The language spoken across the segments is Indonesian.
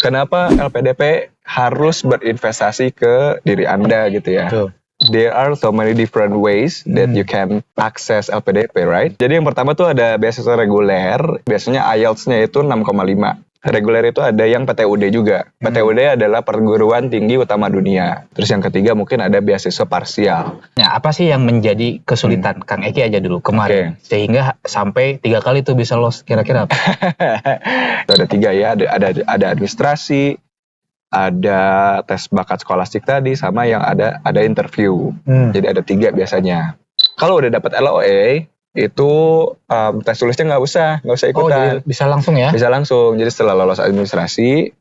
kenapa LPDP harus berinvestasi ke diri Anda gitu ya. Betul. There are so many different ways that you can access LPDP, right? Jadi yang pertama tuh ada beasiswa reguler, biasanya IELTS-nya itu 6,5. Reguler itu ada yang PTUD juga. PTUD adalah perguruan tinggi utama dunia. Terus yang ketiga mungkin ada beasiswa parsial. Nah, apa sih yang menjadi kesulitan Kang Eki aja dulu kemarin sehingga sampai 3 kali tuh bisa lolos, kira-kira apa? Ada 3 ya, ada administrasi, ada tes bakat skolastik tadi, sama yang ada interview. Jadi ada 3 biasanya. Kalau udah dapat LOA itu tes tulisnya nggak usah ikutan. Jadi bisa langsung ya? Bisa langsung. Jadi setelah lolos administrasi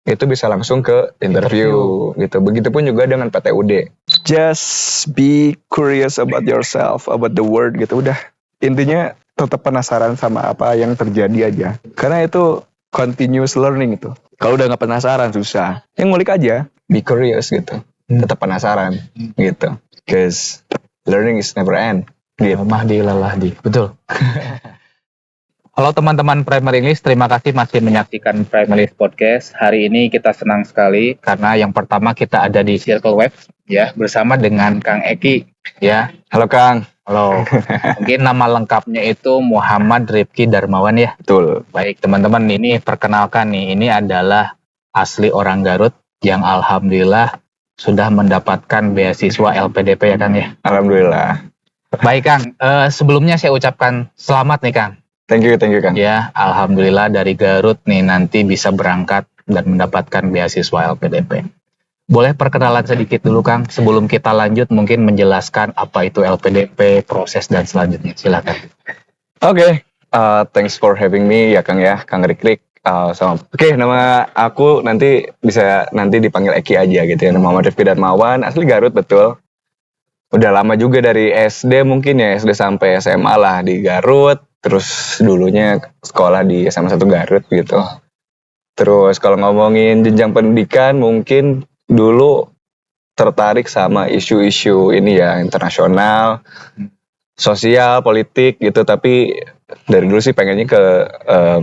itu bisa langsung ke interview gitu. Begitupun juga dengan PTUD. Just be curious about yourself, about the world gitu. Udah, intinya tetap penasaran sama apa yang terjadi aja. Karena itu continuous learning itu. Kalau udah nggak penasaran susah. Yang ngulik aja, be curious gitu. Tetap penasaran gitu. Cause learning is never end. Gitu. Mahdi lalahdi, betul. Halo teman-teman Primer English, terima kasih masih menyaksikan Primer English Podcast. Hari ini kita senang sekali karena yang pertama kita ada di Circle Web ya, bersama dengan Kang Eki ya. Halo Kang. Halo. Mungkin nama lengkapnya itu Muhammad Rifki Darmawan ya. Betul. Baik teman-teman, ini perkenalkan nih, ini adalah asli orang Garut yang alhamdulillah sudah mendapatkan beasiswa LPDP ya Kang ya. Alhamdulillah. Baik Kang, sebelumnya saya ucapkan selamat nih Kang. Thank you Kang. Ya, alhamdulillah dari Garut nih nanti bisa berangkat dan mendapatkan beasiswa LPDP. Boleh perkenalan sedikit dulu Kang, sebelum kita lanjut mungkin menjelaskan apa itu LPDP, proses dan selanjutnya. Silakan. Oke, thanks for having me ya Kang ya, Kang Rikrik. Oke, nama aku nanti bisa dipanggil Eki aja gitu ya. Nama Muhammad Rifki Darmawan, asli Garut betul. Udah lama juga dari SD mungkin ya, SD sampai SMA lah di Garut. Terus dulunya sekolah di SMA 1 Garut gitu. Terus kalau ngomongin jenjang pendidikan mungkin dulu tertarik sama isu-isu ini ya, internasional, sosial, politik gitu. Tapi dari dulu sih pengennya ke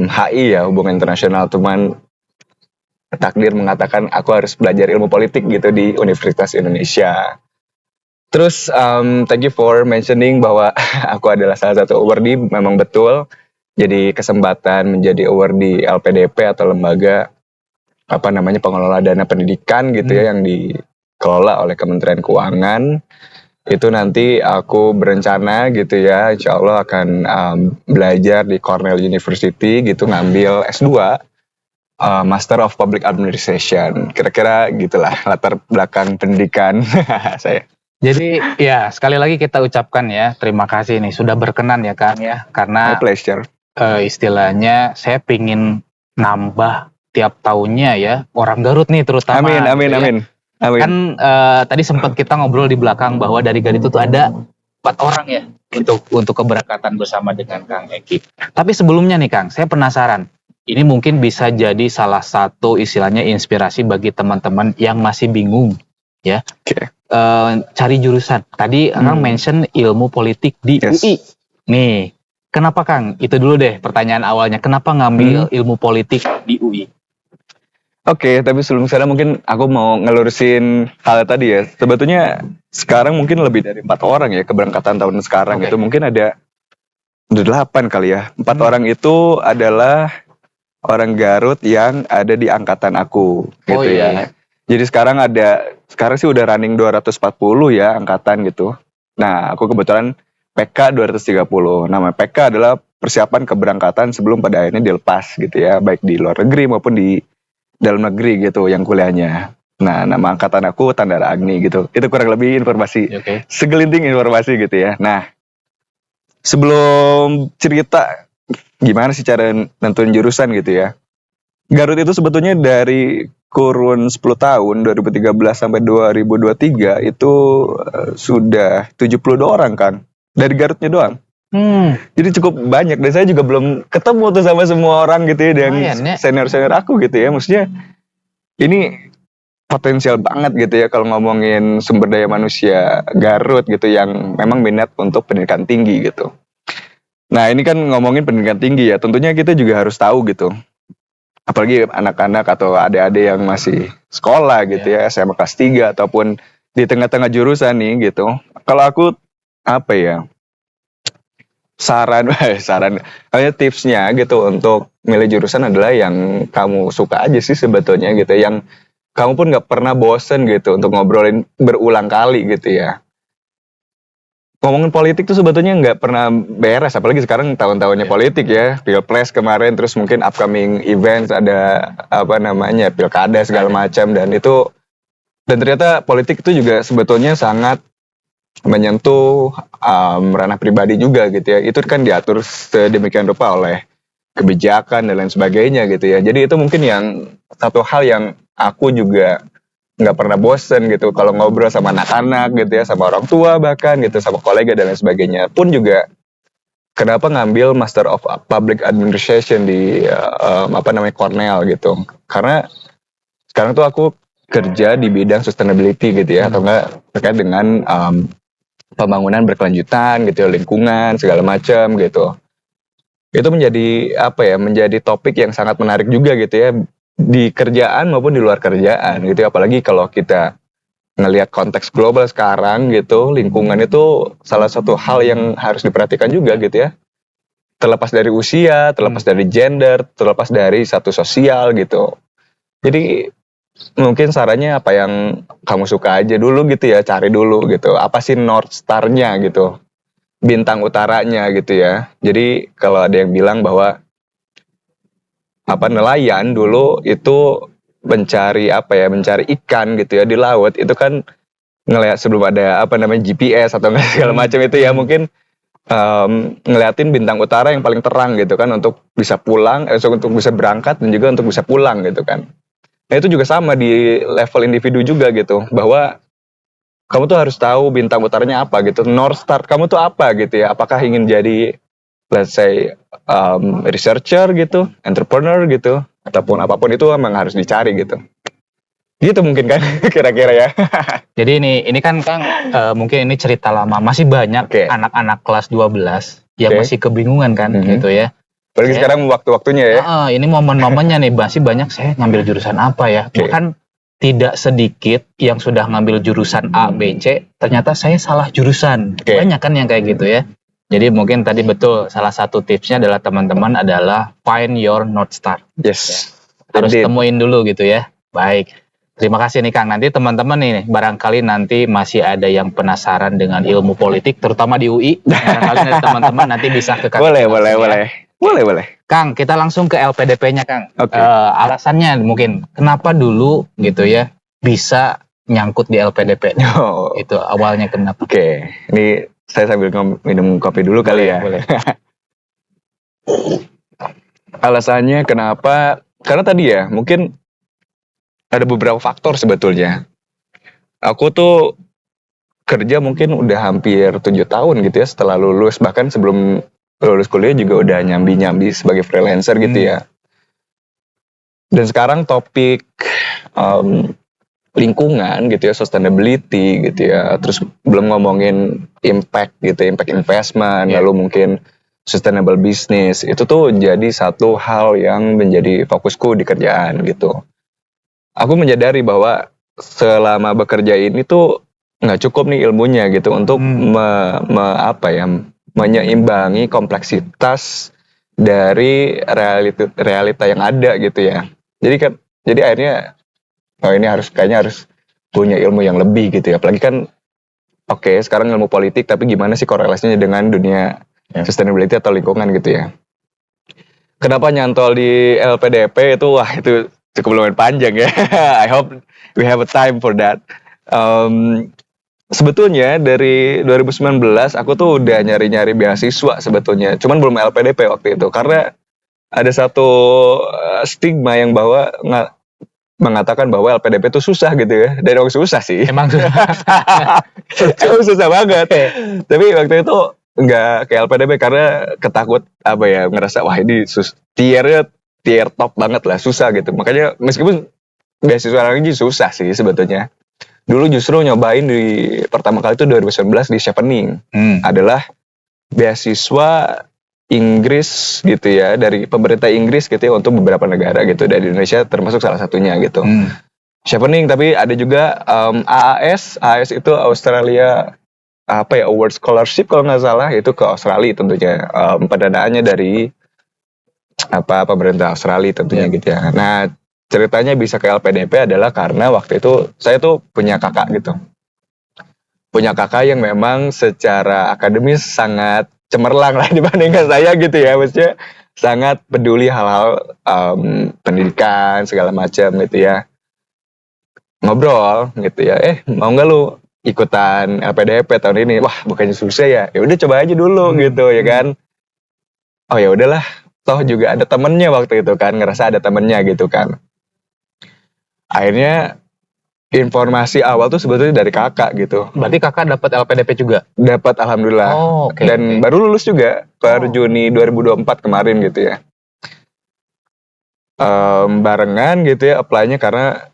HI ya, hubungan internasional. Cuman takdir mengatakan aku harus belajar ilmu politik gitu di Universitas Indonesia. Terus thank you for mentioning bahwa aku adalah salah satu awardee, memang betul. Jadi kesempatan menjadi awardee LPDP atau lembaga pengelola dana pendidikan gitu ya, yang dikelola oleh Kementerian Keuangan. Itu nanti aku berencana gitu ya, insya Allah akan belajar di Cornell University gitu, ngambil S2 Master of Public Administration. Kira-kira gitulah latar belakang pendidikan saya. Jadi ya sekali lagi kita ucapkan ya terima kasih nih sudah berkenan ya Kang ya, karena My pleasure. Istilahnya saya pingin nambah tiap tahunnya ya orang Garut nih terutama. Amin. Kan tadi sempat kita ngobrol di belakang bahwa dari Garut itu ada 4 orang ya untuk keberangkatan bersama dengan Kang Eki. Tapi sebelumnya nih Kang, saya penasaran. Ini mungkin bisa jadi salah satu istilahnya inspirasi bagi teman-teman yang masih bingung ya. Okay. Cari jurusan. Tadi Kang mention ilmu politik di UI. Nih, kenapa Kang? Itu dulu deh pertanyaan awalnya. Kenapa ngambil ilmu politik di UI? Oke, tapi sebelum sana mungkin aku mau ngelurusin hal tadi ya. Sebetulnya sekarang mungkin lebih dari 4 orang ya keberangkatan tahun sekarang. Itu mungkin ada 8 kali ya. 4 orang itu adalah orang Garut yang ada di angkatan aku gitu ya. Jadi sekarang sih udah running 240 ya angkatan gitu. Nah, aku kebetulan PK 230. Nama PK adalah persiapan keberangkatan sebelum pada akhirnya dilepas gitu ya, baik di luar negeri maupun di dalam negeri gitu yang kuliahnya. Nah, nama angkatan aku Tandara Agni gitu. Itu kurang lebih informasi, segelinting informasi gitu ya. Nah, sebelum cerita gimana sih cara nentuin jurusan gitu ya. Garut itu sebetulnya dari kurun 10 tahun 2013 sampai 2023 itu sudah 72 orang kan. Dari Garutnya doang. Jadi cukup banyak, dan saya juga belum ketemu tuh sama semua orang gitu ya, yang senior-senior aku gitu ya. Maksudnya ini potensial banget gitu ya kalau ngomongin sumber daya manusia Garut gitu yang memang minat untuk pendidikan tinggi gitu. Nah, ini kan ngomongin pendidikan tinggi ya, tentunya kita juga harus tahu gitu apalagi anak-anak atau adik-adik yang masih sekolah gitu ya, SMA kelas 3 ataupun di tengah-tengah jurusan nih gitu. Kalau aku apa ya, saran hanya tipsnya gitu untuk milih jurusan adalah yang kamu suka aja sih sebetulnya gitu, yang kamu pun nggak pernah bosen gitu untuk ngobrolin berulang kali gitu ya. Ngomongin politik tuh sebetulnya nggak pernah beres, apalagi sekarang tahun-tahunnya politik ya, pilpres kemarin, terus mungkin upcoming events ada apa namanya pilkada segala macam, dan ternyata politik itu juga sebetulnya sangat menyentuh ranah pribadi juga gitu ya. Itu kan diatur sedemikian rupa oleh kebijakan dan lain sebagainya gitu ya. Jadi itu mungkin yang satu hal yang aku juga nggak pernah bosen gitu kalau ngobrol sama anak-anak gitu ya, sama orang tua bahkan gitu, sama kolega dan lain sebagainya. Pun juga kenapa ngambil Master of Public Administration di Cornell gitu. Karena sekarang tuh aku kerja di bidang sustainability gitu ya, atau enggak terkait dengan pembangunan berkelanjutan gitu, lingkungan segala macam gitu. Itu menjadi menjadi topik yang sangat menarik juga gitu ya, di kerjaan maupun di luar kerjaan gitu ya. Apalagi kalau kita ngelihat konteks global sekarang gitu, lingkungan itu salah satu hal yang harus diperhatikan juga gitu ya. Terlepas dari usia, terlepas dari gender, terlepas dari satu sosial gitu. Jadi mungkin sarannya apa yang kamu suka aja dulu gitu ya, cari dulu gitu. Apa sih North Star-nya gitu, bintang utaranya gitu ya. Jadi kalau ada yang bilang bahwa nelayan dulu itu mencari mencari ikan gitu ya di laut, itu kan ngelihat sebelum ada GPS atau segala macam itu ya, mungkin ngeliatin bintang utara yang paling terang gitu kan, untuk bisa pulang, untuk bisa berangkat dan juga untuk bisa pulang gitu kan. Nah itu juga sama di level individu juga gitu, bahwa kamu tuh harus tahu bintang utaranya apa gitu, North Star kamu tuh apa gitu ya. Apakah ingin jadi let's say researcher gitu, entrepreneur gitu, ataupun apapun itu memang harus dicari gitu. Gitu mungkin kan kira-kira ya. Jadi ini kan Kang, mungkin ini cerita lama, masih banyak anak-anak kelas 12 yang masih kebingungan kan gitu ya. Apalagi sekarang waktu-waktunya ya. Ini momen-momennya nih, masih banyak saya ngambil jurusan apa ya. Bahkan tidak sedikit yang sudah ngambil jurusan A, B, C, ternyata saya salah jurusan. Banyak kan yang kayak gitu ya. Jadi mungkin tadi betul, salah satu tipsnya adalah teman-teman adalah find your North Star. Yes. Ya. Harus temuin dulu gitu ya. Baik. Terima kasih nih Kang. Nanti teman-teman nih, barangkali nanti masih ada yang penasaran dengan ilmu politik, terutama di UI. Barangkali teman-teman nanti bisa ke Kang. Boleh. Kang, kita langsung ke LPDP-nya Kang. Alasannya mungkin kenapa dulu gitu ya bisa nyangkut di LPDP. Itu awalnya kenapa? Ini saya sambil minum kopi dulu kali ya. Boleh. Alasannya kenapa? Karena tadi ya, mungkin ada beberapa faktor sebetulnya. Aku tuh kerja mungkin udah hampir 7 tahun gitu ya setelah lulus, bahkan sebelum lulus kuliah juga udah nyambi-nyambi sebagai freelancer gitu ya. Dan sekarang topik lingkungan gitu ya, sustainability gitu ya, terus belum ngomongin impact gitu, impact investment, lalu mungkin sustainable business, itu tuh jadi satu hal yang menjadi fokusku di kerjaan gitu. Aku menyadari bahwa selama bekerja ini tuh nggak cukup nih ilmunya gitu untuk menyeimbangi kompleksitas dari realita yang ada gitu ya. Jadi akhirnya ini kayaknya harus punya ilmu yang lebih gitu ya. Apalagi kan sekarang ilmu politik, tapi gimana sih korelasinya dengan dunia sustainability atau lingkungan gitu ya. Kenapa nyantol di LPDP itu cukup lumayan panjang ya. I hope we have a time for that. Sebetulnya dari 2019 aku tuh udah nyari-nyari beasiswa sebetulnya. Cuman belum LPDP waktu itu. Karena ada satu stigma yang mengatakan bahwa LPDP itu susah gitu ya. Dan emang susah sih. Emang susah. susah banget. Tapi waktu itu nggak ke LPDP karena ketakut ngerasa wah ini tier top banget lah, susah gitu. Makanya meskipun beasiswa lagi susah sih sebetulnya. Dulu justru nyobain pertama kali itu 2019 di Chevening. Adalah beasiswa Inggris gitu ya, dari pemerintah Inggris gitu ya untuk beberapa negara gitu, dari Indonesia termasuk salah satunya gitu. Chevening, tapi ada juga AAS itu Australia apa ya, Award Scholarship kalau nggak salah, itu ke Australia tentunya. Pendanaannya dari apa pemerintah Australia tentunya gitu ya. Nah, ceritanya bisa ke LPDP adalah karena waktu itu saya tuh punya kakak gitu. Punya kakak yang memang secara akademis sangat cemerlang lah dibandingkan saya gitu ya. Maksudnya sangat peduli hal-hal pendidikan segala macam gitu ya. Ngobrol gitu ya, mau nggak lu ikutan LPDP tahun ini? Wah, bukannya susah ya? Ya udah coba aja dulu gitu ya kan. Oh ya udahlah, toh juga ada temennya waktu itu kan, ngerasa ada temennya gitu kan. Akhirnya informasi awal tuh sebetulnya dari kakak gitu. Berarti kakak dapat LPDP juga? Dapat, alhamdulillah. Dan baru lulus juga per Juni 2024 kemarin gitu ya. Barengan gitu ya apply-nya karena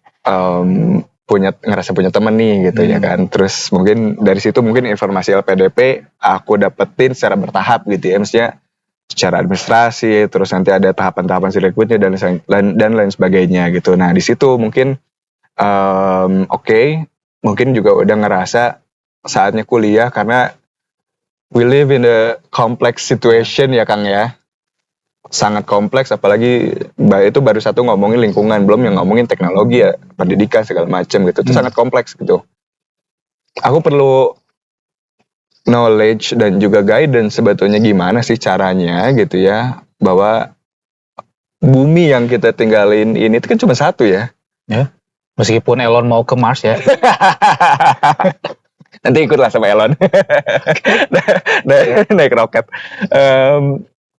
ngerasa punya temen nih gitu ya kan. Terus mungkin dari situ mungkin informasi LPDP aku dapetin secara bertahap gitu ya. Maksudnya secara administrasi, terus nanti ada tahapan-tahapan rekrutnya dan lain sebagainya gitu. Nah di situ mungkin mungkin juga udah ngerasa saatnya kuliah karena we live in a complex situation ya Kang ya. Sangat kompleks, apalagi itu baru satu ngomongin lingkungan, belum yang ngomongin teknologi ya, pendidikan segala macam gitu. Itu sangat kompleks gitu. Aku perlu knowledge dan juga guidance sebetulnya gimana sih caranya gitu ya, bahwa bumi yang kita tinggalin ini itu kan cuma satu ya. Ya. Meskipun Elon mau ke Mars ya. Nanti ikutlah sama Elon. Naik roket.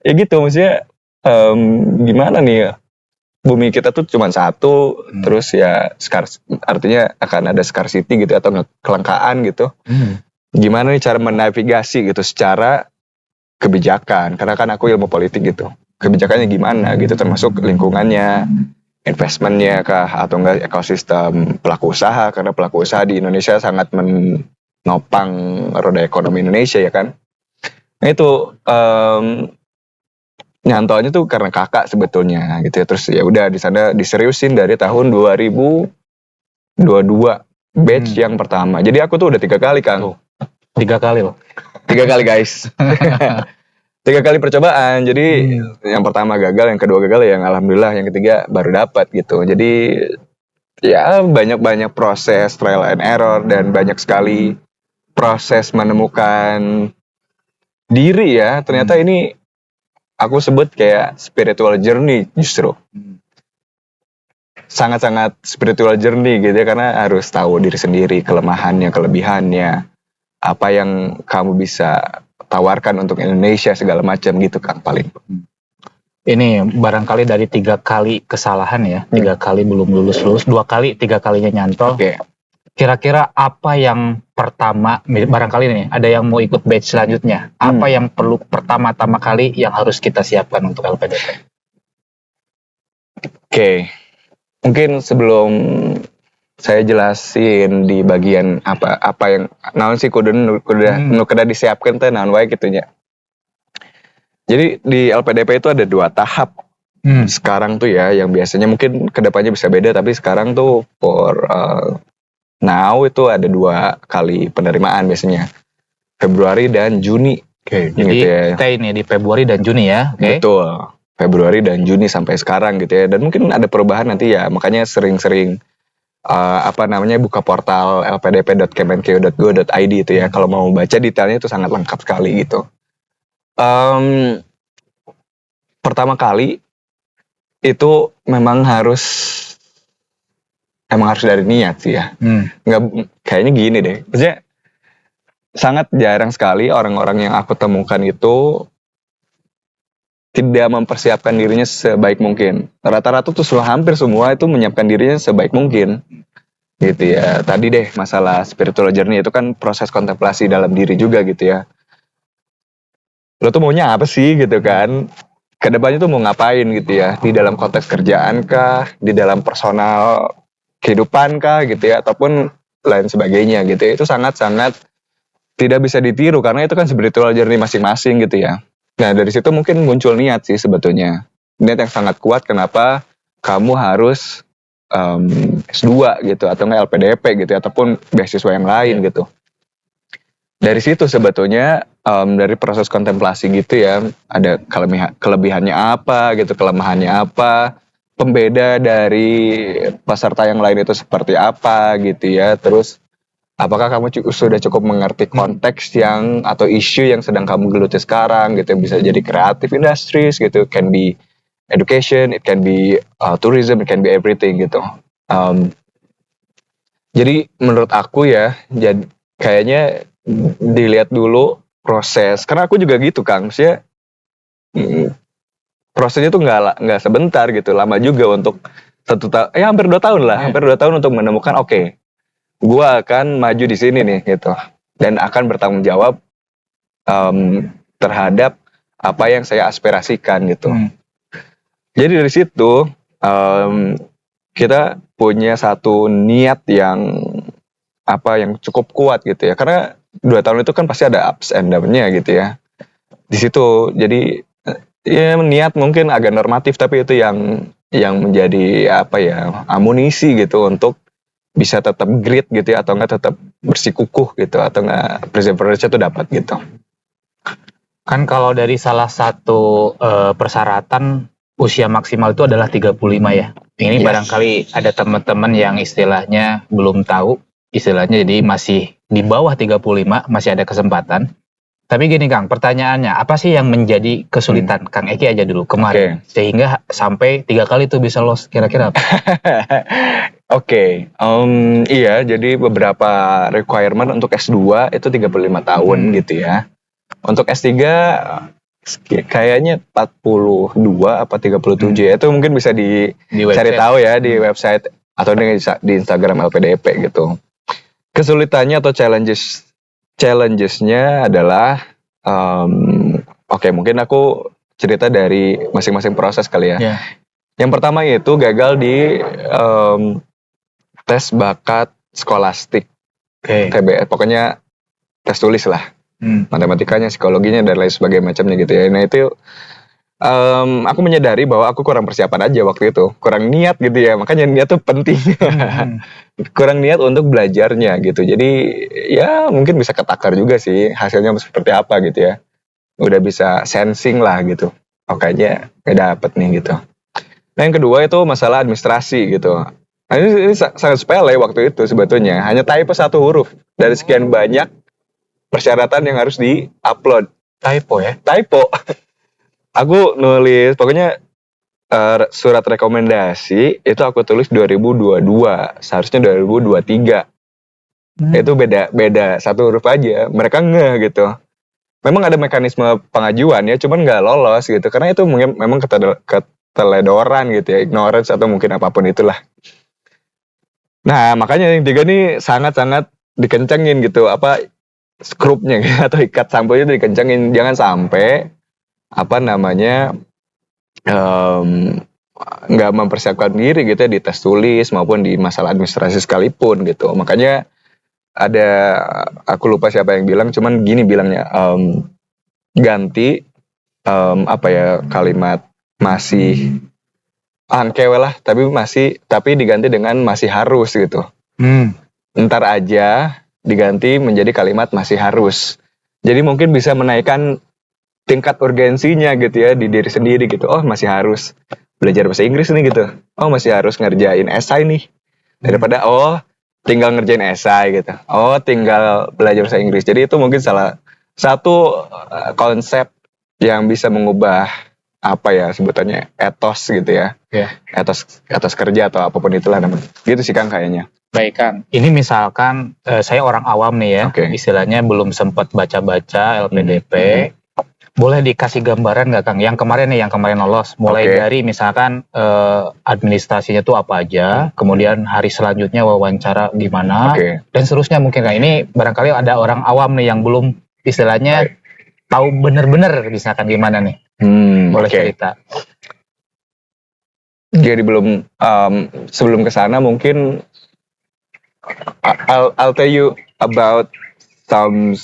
Ya gitu, maksudnya gimana nih ya, bumi kita tuh cuma satu, terus ya artinya akan ada scarcity gitu atau kelangkaan gitu. Gimana nih cara menavigasi gitu secara kebijakan, karena kan aku ilmu politik gitu, kebijakannya gimana gitu, termasuk lingkungannya, investmentnya kah, atau enggak ekosistem pelaku usaha, karena pelaku usaha di Indonesia sangat menopang roda ekonomi Indonesia ya kan. Nah itu nyantolnya tuh karena kakak sebetulnya gitu ya. Terus ya udah di sana diseriusin dari tahun 2022 batch yang pertama. Jadi aku tuh udah 3 kali Kang. 3 kali loh. 3 kali guys. 3 kali percobaan. Jadi yang pertama gagal, yang kedua gagal, yang alhamdulillah yang ketiga baru dapat gitu. Jadi ya banyak proses trial and error dan banyak sekali proses menemukan diri ya. Ternyata ini aku sebut kayak spiritual journey justru. Sangat-sangat spiritual journey gitu ya, karena harus tahu diri sendiri, kelemahannya, kelebihannya, apa yang kamu bisa tawarkan untuk Indonesia segala macam gitu Kang paling. Ini barangkali dari 3 kali kesalahan ya, 3 kali belum lulus, 2 kali, 3 kalinya nyantol. Kira-kira apa yang pertama, barangkali nih ada yang mau ikut batch selanjutnya, apa yang perlu pertama-tama kali yang harus kita siapkan untuk LPDP? Mungkin sebelum saya jelasin di bagian apa yang naon sih kudu disiapkan teh naon wae gitunya. Jadi di LPDP itu ada 2 tahap. Sekarang tuh ya, yang biasanya mungkin kedepannya bisa beda, tapi sekarang tuh for now itu ada 2 kali penerimaan biasanya, Februari dan Juni. Jadi gitu ya. stay nih di Februari dan Juni ya. Betul, Februari dan Juni sampai sekarang gitu ya. Dan mungkin ada perubahan nanti ya, makanya sering-sering buka portal lpdp.kemenkeu.go.id itu ya. Kalau mau baca detailnya itu sangat lengkap sekali gitu. Pertama kali itu memang harus dari niat sih ya. Nggak, kayaknya gini deh. Maksudnya sangat jarang sekali orang-orang yang aku temukan itu tidak mempersiapkan dirinya sebaik mungkin. Rata-rata tuh hampir semua itu menyiapkan dirinya sebaik mungkin. Gitu ya. Tadi deh masalah spiritual journey itu kan proses kontemplasi dalam diri juga gitu ya. Lo tuh maunya apa sih gitu kan? Kedepannya tuh mau ngapain gitu ya? Di dalam konteks kerjaan kah? Di dalam personal kehidupan kah gitu ya, ataupun lain sebagainya gitu ya. Itu sangat-sangat tidak bisa ditiru karena itu kan spiritual journey masing-masing gitu ya. Nah dari situ mungkin muncul niat sih sebetulnya, niat yang sangat kuat kenapa kamu harus S2 gitu atau nggak LPDP gitu ataupun beasiswa yang lain gitu. Dari situ sebetulnya dari proses kontemplasi gitu ya, ada kelebihannya apa gitu, kelemahannya apa, pembeda dari peserta yang lain itu seperti apa gitu ya. Terus apakah kamu sudah cukup mengerti konteks yang atau isu yang sedang kamu geluti sekarang gitu, bisa jadi creative industries gitu, can be education, it can be tourism, it can be everything gitu. Jadi menurut aku ya, jadi kayaknya dilihat dulu proses. Karena aku juga gitu Kang, maksudnya prosesnya tuh nggak sebentar gitu, lama juga untuk 1 tahun, hampir 2 tahun lah, hampir 2 tahun untuk menemukan oke, gua akan maju di sini nih gitu, dan akan bertanggung jawab terhadap apa yang saya aspirasikan gitu. Jadi dari situ kita punya satu niat yang cukup kuat gitu ya, karena 2 tahun itu kan pasti ada ups and down-nya gitu ya di situ. Jadi ya niat mungkin agak normatif, tapi itu yang menjadi amunisi gitu untuk bisa tetap grit gitu ya, atau enggak tetap bersikukuh gitu, atau enggak perseverance itu dapat gitu. Kan kalau dari salah satu persyaratan usia maksimal itu adalah 35 ya. Ini barangkali ada teman-teman yang istilahnya belum tahu, istilahnya jadi masih di bawah 35, masih ada kesempatan. Tapi gini Kang, pertanyaannya, apa sih yang menjadi kesulitan? Kang Eki aja dulu kemarin, sehingga sampai 3 kali itu bisa lolos, kira-kira apa? Iya, jadi beberapa requirement untuk S2 itu 35 tahun gitu ya. Untuk S3 kayaknya 42 apa 37 ya. Itu mungkin bisa dicari tahu ya di website atau di Instagram LPDP gitu. Kesulitannya atau challengesnya adalah mungkin aku cerita dari masing-masing proses kali ya. Yang pertama itu gagal di tes bakat skolastik, TBS, pokoknya tes tulis lah, matematikanya, psikologinya dan lain sebagainya macamnya gitu ya. Nah itu aku menyadari bahwa aku kurang persiapan aja waktu itu, kurang niat gitu ya, makanya niat tuh penting. Kurang niat untuk belajarnya gitu, jadi ya mungkin bisa ketakar juga sih hasilnya seperti apa gitu ya, udah bisa sensing lah gitu, kayaknya gak dapet nih gitu. Nah yang kedua itu masalah administrasi gitu. Nah, ini sangat sepele waktu itu sebetulnya, hanya typo 1 huruf dari sekian banyak persyaratan yang harus di-upload. Typo ya? Typo. Aku nulis, pokoknya surat rekomendasi itu aku tulis 2022, seharusnya 2023. Itu beda 1 huruf aja, mereka ngeh gitu. Memang ada mekanisme pengajuan ya, cuman nggak lolos gitu, karena itu memang keteledoran gitu ya, ignorance atau mungkin apapun itulah. Nah makanya yang 3 nih sangat-sangat dikencengin gitu, skrupnya atau ikat samponya dikencengin, jangan sampai nggak mempersiapkan diri gitu ya di tes tulis maupun di masalah administrasi sekalipun gitu. Makanya aku lupa siapa yang bilang, cuman gini bilangnya, ganti kalimat masih angkewe lah, tapi diganti dengan masih harus gitu. Ntar aja diganti menjadi kalimat masih harus. Jadi mungkin bisa menaikkan tingkat urgensinya gitu ya di diri sendiri gitu. Oh masih harus belajar bahasa Inggris nih gitu. Oh masih harus ngerjain esai nih. Daripada tinggal ngerjain esai gitu. Oh tinggal belajar bahasa Inggris. Jadi itu mungkin salah satu konsep yang bisa mengubah sebutannya etos gitu ya. Etos kerja atau apapun itulah namanya. Gitu sih Kang kayaknya. Baik Kang, ini misalkan saya orang awam nih ya, istilahnya belum sempat baca-baca LPDP. Boleh dikasih gambaran nggak Kang? Yang kemarin lolos, mulai dari misalkan administrasinya tuh apa aja, kemudian hari selanjutnya wawancara gimana, dan seterusnya mungkin Kang. Ini barangkali ada orang awam nih yang belum istilahnya tahu bener-bener misalkan gimana nih. Boleh cerita. Jadi sebelum kesana mungkin I'll tell you about some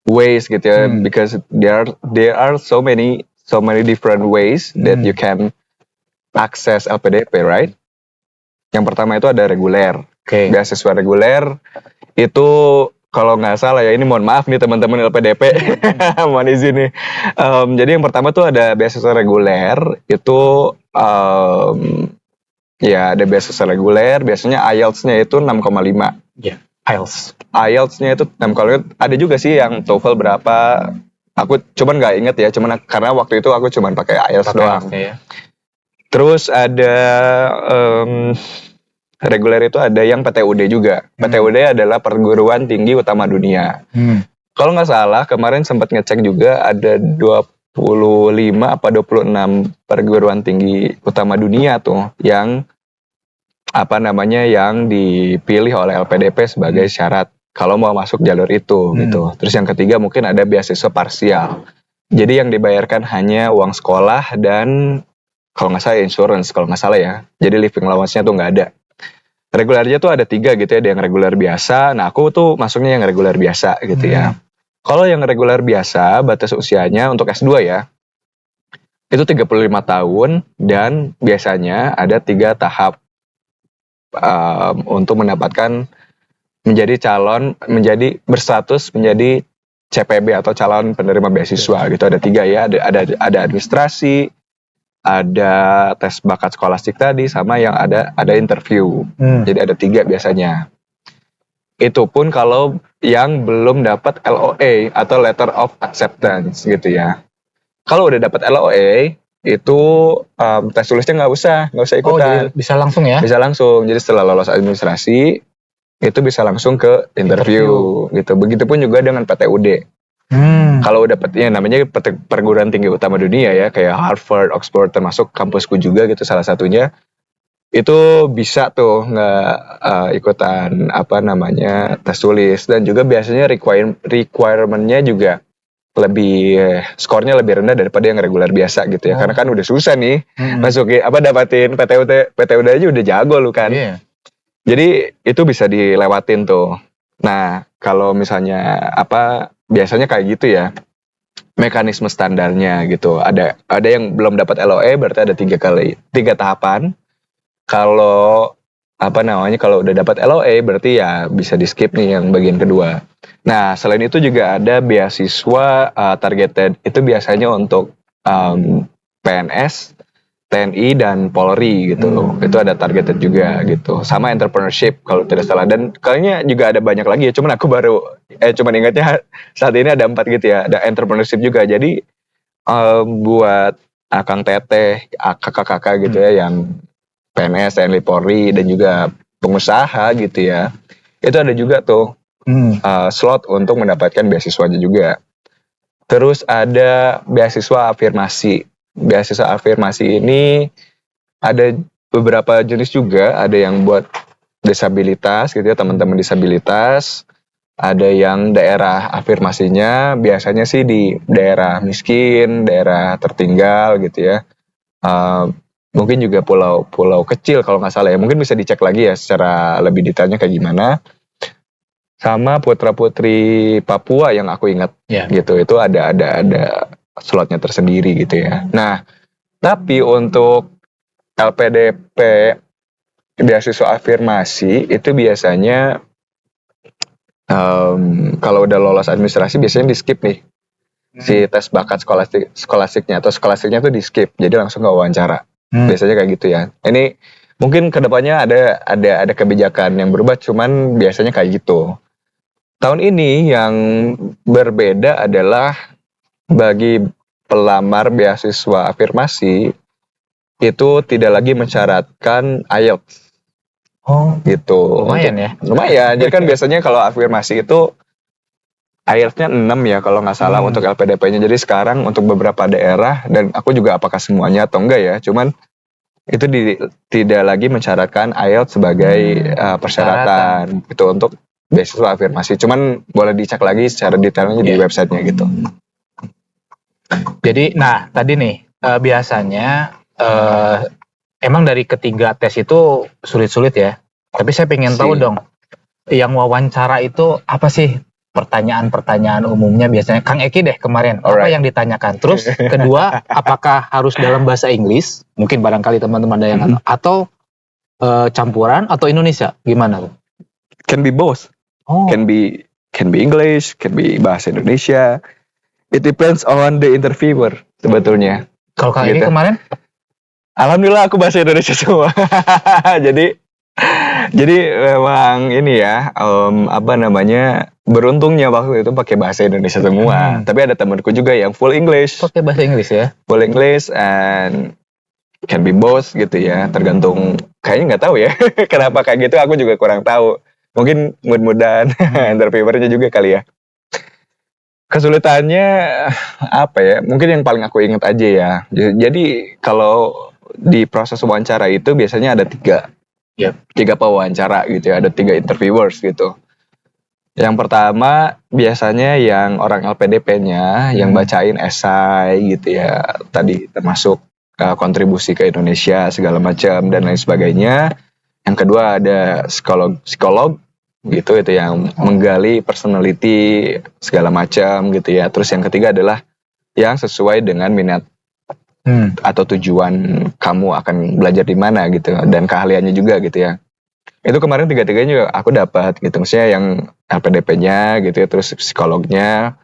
ways gitu ya, because there are so many different ways that you can access LPDP, right? Yang pertama itu ada reguler. Beasiswa reguler itu kalau nggak salah ya, ini mohon maaf nih teman-teman LPDP, mohon izin nih. Jadi yang pertama tuh ada beasiswa reguler, itu ya ada beasiswa reguler, biasanya IELTS-nya itu 6,5. Ya, IELTS. IELTS-nya itu 6,5. Ada juga sih yang TOEFL berapa. Aku cuman nggak inget ya, cuman karena waktu itu aku cuman pakai IELTS doang. Ya. Terus ada reguler itu ada yang PTUD juga. PTUD adalah Perguruan Tinggi Utama Dunia. Kalau nggak salah kemarin sempat ngecek juga ada 25 apa 26 perguruan tinggi utama dunia tuh yang yang dipilih oleh LPDP sebagai syarat kalau mau masuk jalur itu gitu. Terus yang ketiga mungkin ada beasiswa parsial. Jadi yang dibayarkan hanya uang sekolah dan kalau nggak salah insurance kalau nggak salah ya. Jadi living allowance-nya tuh nggak ada. Regulernya tuh ada 3 gitu ya, ada yang reguler biasa. Nah aku tuh masuknya yang reguler biasa gitu ya. Kalau yang reguler biasa, batas usianya untuk S2 ya, itu 35 tahun dan biasanya ada 3 tahap untuk mendapatkan menjadi berstatus menjadi CPB atau calon penerima beasiswa gitu. Ada 3 ya, ada administrasi, ada tes bakat skolastik tadi, sama yang ada interview. Jadi ada 3 biasanya. Itu pun kalau yang belum dapat LOA atau Letter of Acceptance gitu ya. Kalau udah dapat LOA itu tes tulisnya nggak usah ikutan. Jadi bisa langsung ya? Bisa langsung. Jadi setelah lolos administrasi itu bisa langsung ke interview. Gitu. Begitupun juga dengan PTUD. Kalau udah namanya perguruan tinggi utama dunia ya, kayak Harvard, Oxford, termasuk kampusku juga gitu salah satunya. Itu bisa tuh nggak ikutan tes tulis, dan juga biasanya requirement-nya juga skornya lebih rendah daripada yang reguler biasa gitu ya. Karena kan udah susah nih dapatin PTUD aja udah jago lu kan. Jadi itu bisa dilewatin tuh. Nah kalau misalnya biasanya kayak gitu ya mekanisme standarnya gitu. Ada yang belum dapat LOE berarti ada 3 tahapan. Kalau kalau udah dapat LOE berarti ya bisa di skip nih yang bagian kedua. Nah selain itu juga ada beasiswa targeted, itu biasanya untuk PNS, TNI dan Polri gitu. Itu ada targeted juga gitu. Sama entrepreneurship kalau tidak salah, dan kayaknya juga ada banyak lagi ya. Cuman aku cuman ingatnya saat ini ada 4 gitu ya. Ada entrepreneurship juga. Jadi buat akang teteh, kakak-kakak gitu ya yang PNS, TNI, Polri, dan juga pengusaha gitu ya. Itu ada juga tuh slot untuk mendapatkan beasiswanya juga. Terus ada beasiswa afirmasi. Beasiswa afirmasi ini ada beberapa jenis juga. Ada yang buat disabilitas gitu ya, teman-teman disabilitas. Ada yang daerah afirmasinya biasanya sih di daerah miskin, daerah tertinggal gitu ya. Mungkin juga pulau kecil kalau nggak salah ya. Mungkin bisa dicek lagi ya secara lebih detailnya kayak gimana. Sama putra-putri Papua yang aku ingat gitu. Itu ada slotnya tersendiri gitu ya. Nah, tapi untuk LPDP beasiswa afirmasi itu biasanya kalau udah lolos administrasi biasanya di skip nih. Si tes bakat skolastiknya atau skolastiknya tuh di skip. Jadi langsung ke wawancara. Biasanya kayak gitu ya. Ini mungkin kedepannya ada kebijakan yang berubah, cuman biasanya kayak gitu. Tahun ini yang berbeda adalah bagi pelamar beasiswa afirmasi itu tidak lagi mensyaratkan IELTS. Gitu. Lumayan ya. Lumayan. Jadi kan biasanya kalau afirmasi itu IELTS-nya 6 ya kalau nggak salah untuk LPDP-nya. Jadi sekarang untuk beberapa daerah, dan aku juga apakah semuanya atau enggak ya, cuman itu tidak lagi mensyaratkan IELTS sebagai persyaratan gitu untuk beasiswa afirmasi. Cuman boleh dicek lagi secara detailnya di websitenya gitu. Jadi, nah tadi nih biasanya emang dari ketiga tes itu sulit-sulit ya. Tapi saya pengen tahu dong, yang wawancara itu apa sih pertanyaan-pertanyaan umumnya biasanya Kang Eki deh kemarin apa Alright. yang ditanyakan. Terus kedua, apakah harus dalam bahasa Inggris? Mungkin barangkali teman-teman ada yang atau campuran atau Indonesia? Gimana tuh? Can be both. Oh, Can be English, can be bahasa Indonesia. It depends on the interviewer sebetulnya. kalau Kang Eki gitu. kemarin? Alhamdulillah aku bahasa Indonesia semua. jadi memang ini ya, apa namanya, beruntungnya waktu itu pakai bahasa Indonesia semua. Tapi ada temanku juga yang full English, Pakai bahasa Inggris ya? full English and can be both gitu ya. Tergantung, kayaknya nggak tahu ya kenapa kayak gitu. Aku juga kurang tahu. Mungkin mood-moodan interviewernya juga kali ya. Kesulitannya apa ya? Mungkin yang paling aku ingat aja ya. Jadi kalau di proses wawancara itu biasanya ada tiga pewawancara gitu ya. Ada 3 interviewers gitu. Yang pertama biasanya yang orang LPDP-nya yang bacain esai gitu ya. Tadi termasuk kontribusi ke Indonesia segala macam dan lain sebagainya. Yang kedua ada psikolog gitu, itu yang menggali personality segala macam gitu ya. Terus yang ketiga adalah yang sesuai dengan minat atau tujuan kamu akan belajar di mana gitu, dan keahliannya juga gitu ya. Itu kemarin 3-tiganya juga aku dapat gitu. Maksudnya yang LPDP-nya gitu ya, terus psikolognya,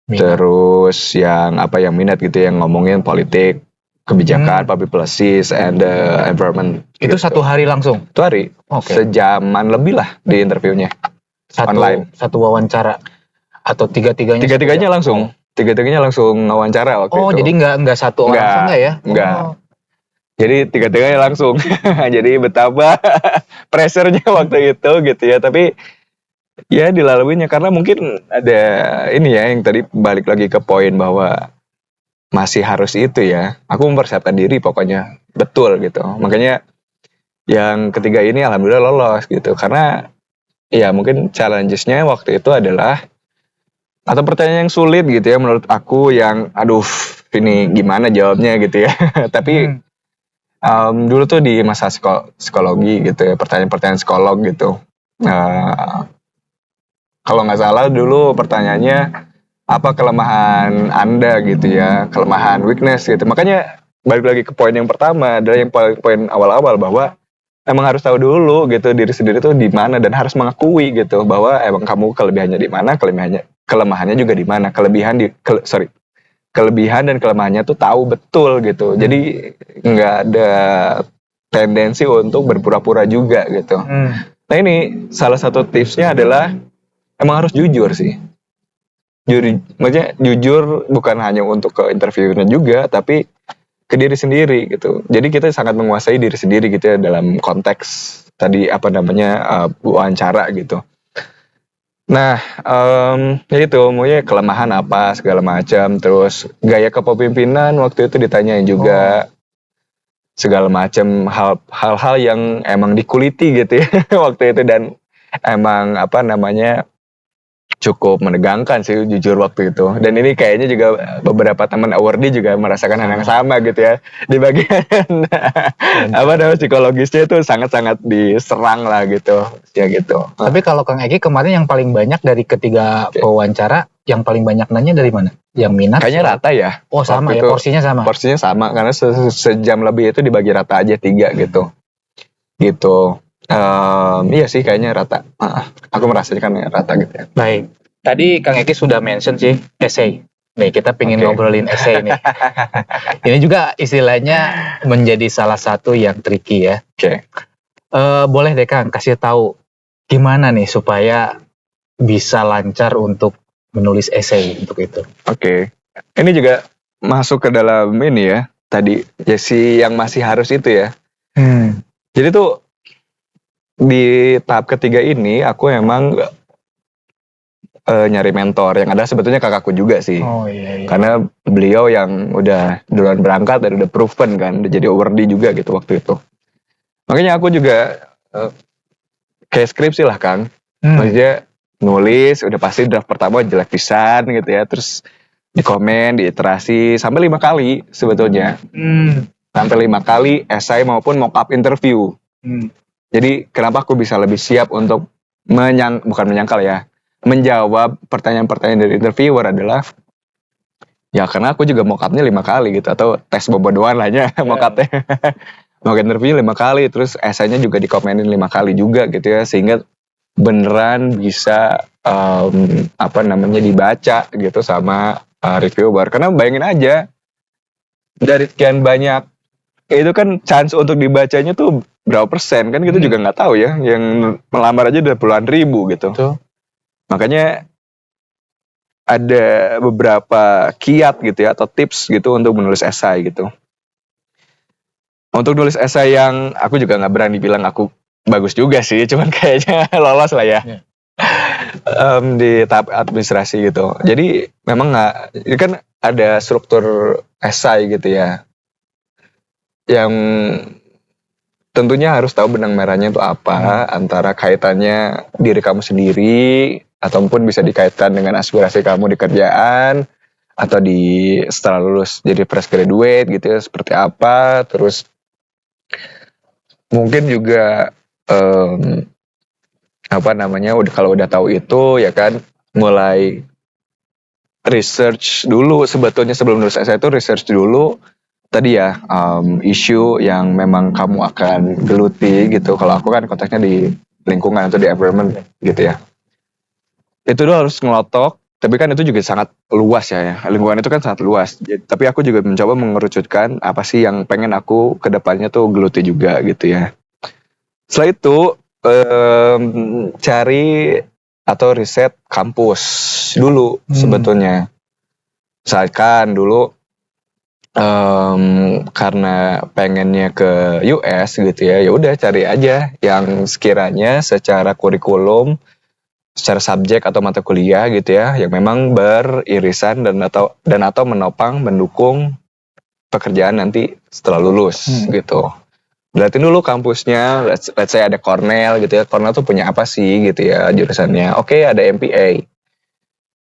terus yang yang minat gitu, yang ngomongin politik, kebijakan, public policies, and the environment. Itu gitu. 1 hari langsung? 1 hari. Oke. Sejaman lebih lah di interviewnya. Online. Satu wawancara? Atau tiga-tiganya? Tiga-tiganya langsung. Tiga-tiganya langsung wawancara waktu itu. Oh, jadi nggak satu orang Nggak, enggak ya? nggak. Oh. Jadi tiga-tiganya langsung. Jadi betapa pressure-nya waktu itu gitu ya. Tapi ya dilaluinya karena mungkin ada ini ya, yang tadi balik lagi ke poin bahwa masih harus itu ya. Aku mempersiapkan diri pokoknya betul gitu. Makanya yang ketiga ini alhamdulillah lolos gitu. Karena ya mungkin challenges-nya waktu itu adalah, atau pertanyaan yang sulit gitu ya menurut aku, yang aduh ini gimana jawabnya gitu ya. Tapi dulu tuh di masa psikologi gitu ya, pertanyaan-pertanyaan psikolog gitu. Kalau nggak salah dulu pertanyaannya apa kelemahan Anda gitu ya, kelemahan, weakness gitu. Makanya balik lagi ke poin yang pertama, adalah yang poin awal-awal bahwa emang harus tahu dulu gitu diri sendiri tuh di mana, dan harus mengakui gitu bahwa emang kamu kelebihannya di mana, kelemahannya juga di mana. Kelebihan dan kelemahannya tuh tahu betul gitu. Jadi nggak ada tendensi untuk berpura-pura juga gitu. Nah ini salah satu tipsnya adalah emang harus jujur sih. Maksudnya jujur bukan hanya untuk ke interviewnya juga, tapi ke diri sendiri gitu. Jadi kita sangat menguasai diri sendiri gitu ya dalam konteks tadi wawancara gitu. Nah, ya itu, maunya kelemahan apa segala macam, terus gaya kepemimpinan waktu itu ditanyain juga. Segala macam hal-hal yang emang dikuliti gitu ya waktu itu, dan emang cukup menegangkan sih jujur waktu itu. Dan ini kayaknya juga beberapa teman awardee juga merasakan hal yang sama gitu ya, di bagian psikologisnya itu sangat-sangat diserang lah gitu ya gitu. Tapi kalau Kang Eki kemarin yang paling banyak dari ketiga pewawancara, yang paling banyak nanya dari mana? Yang minat? Kayaknya rata ya. Oh sama ya, porsinya sama? Porsinya sama, karena sejam lebih itu dibagi rata aja 3 gitu. Iya sih kayaknya rata. Aku merasakan rata gitu ya. Baik. Tadi Kang Eki sudah mention sih essay. Nih kita pengen ngobrolin essay nih. Ini juga istilahnya menjadi salah satu yang tricky ya. Oke. Boleh deh Kang kasih tahu gimana nih supaya bisa lancar untuk menulis essay untuk itu. Oke. Ini juga masuk ke dalam ini ya. Tadi ya yang masih harus itu ya. Jadi tuh di tahap ketiga ini aku emang nyari mentor yang ada sebetulnya kakakku juga sih. Oh iya. Karena beliau yang udah duluan berangkat dan udah proven kan, udah jadi awardee juga gitu waktu itu. Makanya aku juga kayak skripsi lah Kang. Maksudnya nulis udah pasti draft pertama jelek pisan gitu ya, terus di komen, diiterasi sampai 5 kali sebetulnya. Sampai 5 kali esai maupun mock up interview. Jadi kenapa aku bisa lebih siap untuk bukan menyangkal ya, menjawab pertanyaan-pertanyaan dari interviewer adalah ya karena aku juga mockupnya 5 kali gitu, atau tes bobodoan lah ya mockupnya. Mock interview 5 kali, terus esainya juga dikomenin 5 kali juga gitu ya, sehingga beneran bisa dibaca gitu sama reviewer. Karena bayangin aja dari sekian banyak itu kan chance untuk dibacanya tuh berapa persen kan kita juga nggak tahu ya, yang melamar aja udah puluhan ribu gitu. Betul. Makanya ada beberapa kiat gitu ya atau tips gitu untuk menulis esai gitu. Untuk nulis esai yang aku juga nggak berani bilang aku bagus juga sih, cuman kayaknya lolos lah ya. Di tahap administrasi gitu. Jadi memang nggak, ini kan ada struktur esai gitu ya, yang tentunya harus tahu benang merahnya itu apa, antara kaitannya diri kamu sendiri, ataupun bisa dikaitkan dengan aspirasi kamu di kerjaan, atau di setelah lulus jadi fresh graduate gitu ya, seperti apa. Terus mungkin juga kalau udah tahu itu ya kan, mulai research dulu sebetulnya sebelum nulis esai itu, research dulu tadi ya, isu yang memang kamu akan geluti gitu. Kalau aku kan konteksnya di lingkungan atau di environment gitu ya, itu dulu harus ngelotok. Tapi kan itu juga sangat luas ya, lingkungan itu kan sangat luas. Tapi aku juga mencoba mengerucutkan apa sih yang pengen aku kedepannya tuh geluti juga gitu ya. Setelah itu cari atau riset kampus dulu sebetulnya. Misalkan dulu karena pengennya ke US gitu ya udah cari aja yang sekiranya secara kurikulum, secara subjek atau mata kuliah gitu ya, yang memang beririsan dan atau menopang mendukung pekerjaan nanti setelah lulus gitu. Berarti dulu kampusnya, let's say ada Cornell gitu ya. Cornell tuh punya apa sih gitu ya jurusannya. Oke, ada MPA.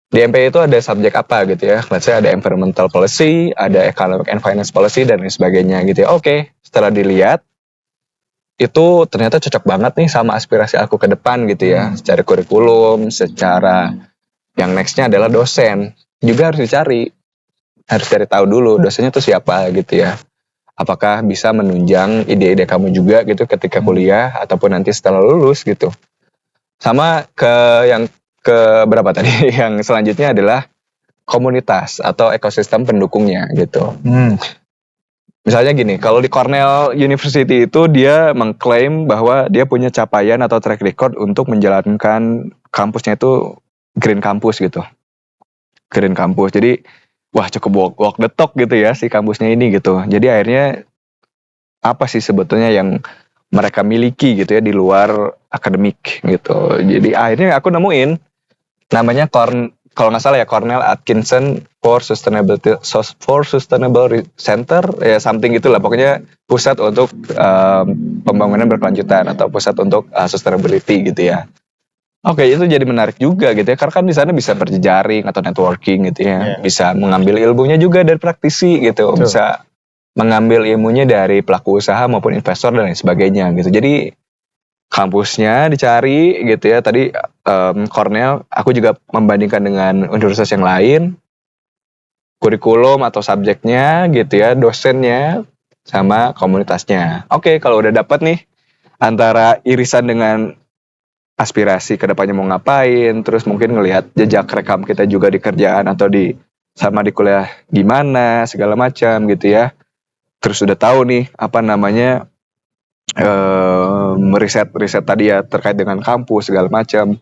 Di MPA itu ada subjek apa gitu ya. Let's say ada Environmental Policy, ada Economic and Finance Policy, dan lain sebagainya gitu ya. Oke, setelah dilihat, itu ternyata cocok banget nih sama aspirasi aku ke depan gitu ya. Secara kurikulum, secara yang nextnya adalah dosen. Juga harus dicari. Harus cari tahu dulu dosennya tuh siapa gitu ya. Apakah bisa menunjang ide-ide kamu juga gitu ketika kuliah ataupun nanti setelah lulus gitu. Sama yang ke berapa tadi? Yang selanjutnya adalah komunitas atau ekosistem pendukungnya gitu. Misalnya gini, kalau di Cornell University itu dia mengklaim bahwa dia punya capaian atau track record untuk menjalankan kampusnya itu green campus gitu. Green campus. Jadi wah cukup walk the talk gitu ya si kampusnya ini gitu. Jadi akhirnya apa sih sebetulnya yang mereka miliki gitu ya di luar akademik gitu. Jadi akhirnya aku nemuin namanya kalau nggak salah ya Cornell Atkinson for Sustainable Center ya, something gitulah, pokoknya pusat untuk pembangunan berkelanjutan atau pusat untuk sustainability gitu ya. Oke, itu jadi menarik juga gitu ya, karena kan di sana bisa berjejaring atau networking gitu ya, bisa mengambil ilmunya juga dari praktisi gitu, bisa mengambil ilmunya dari pelaku usaha maupun investor dan lain sebagainya gitu. Jadi kampusnya dicari gitu ya. Tadi Cornell, aku juga membandingkan dengan universitas yang lain, kurikulum atau subjeknya gitu ya, dosennya sama komunitasnya. Oke, kalau udah dapat nih antara irisan dengan aspirasi kedepannya mau ngapain, terus mungkin ngelihat jejak rekam kita juga di kerjaan atau di kuliah gimana segala macam gitu ya. Terus udah tahu nih riset tadi ya terkait dengan kampus segala macam.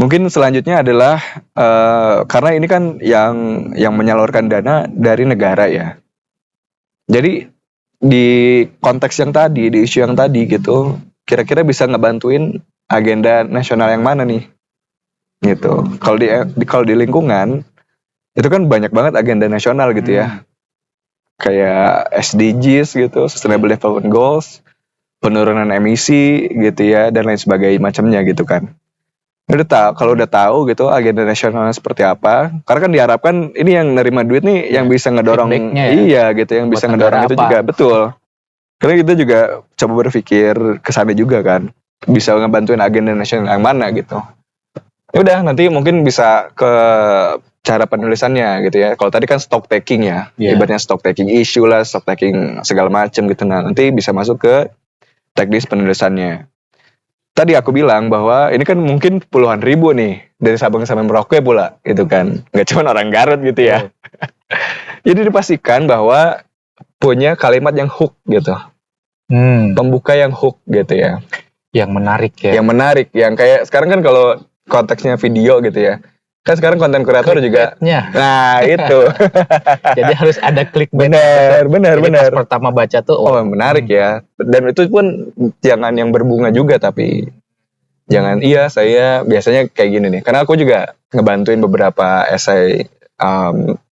Mungkin selanjutnya adalah karena ini kan yang menyalurkan dana dari negara ya. Jadi di konteks yang tadi, di isu yang tadi gitu, kira-kira bisa ngebantuin agenda nasional yang mana nih? Gitu. Kalau di lingkungan itu kan banyak banget agenda nasional gitu ya. Kayak SDGs gitu, Sustainable Development Goals, penurunan emisi gitu ya, dan lain sebagainya macamnya gitu kan. Kalau udah tahu gitu agenda nasionalnya seperti apa, karena kan diharapkan ini yang nerima duit nih yang bisa ngedorong, iya gitu, yang bisa ngedorong itu juga, betul. Karena kita juga coba berpikir ke sana juga kan, bisa ngebantuin agenda nasional yang mana gitu. Ya udah, nanti mungkin bisa ke cara penulisannya gitu ya. Kalau tadi kan stock taking ya, ibaratnya stock taking issue lah, stock taking segala macam gitu. Nah, nanti bisa masuk ke teknis penulisannya. Tadi aku bilang bahwa ini kan mungkin puluhan ribu nih dari Sabang sampai Merauke pula gitu kan, nggak cuma orang Garut gitu ya. Jadi dipastikan bahwa punya kalimat yang hook gitu, pembuka yang hook gitu ya, Yang menarik ya. yang menarik, yang kayak sekarang kan kalau konteksnya video gitu ya, kan sekarang konten kreator juga, Clickbait-nya. nah itu, Jadi harus ada clickbait. benar. Pas pertama baca tuh, Oh menarik ya, dan itu pun jangan yang berbunga juga, tapi jangan saya biasanya kayak gini nih, karena aku juga ngebantuin beberapa esai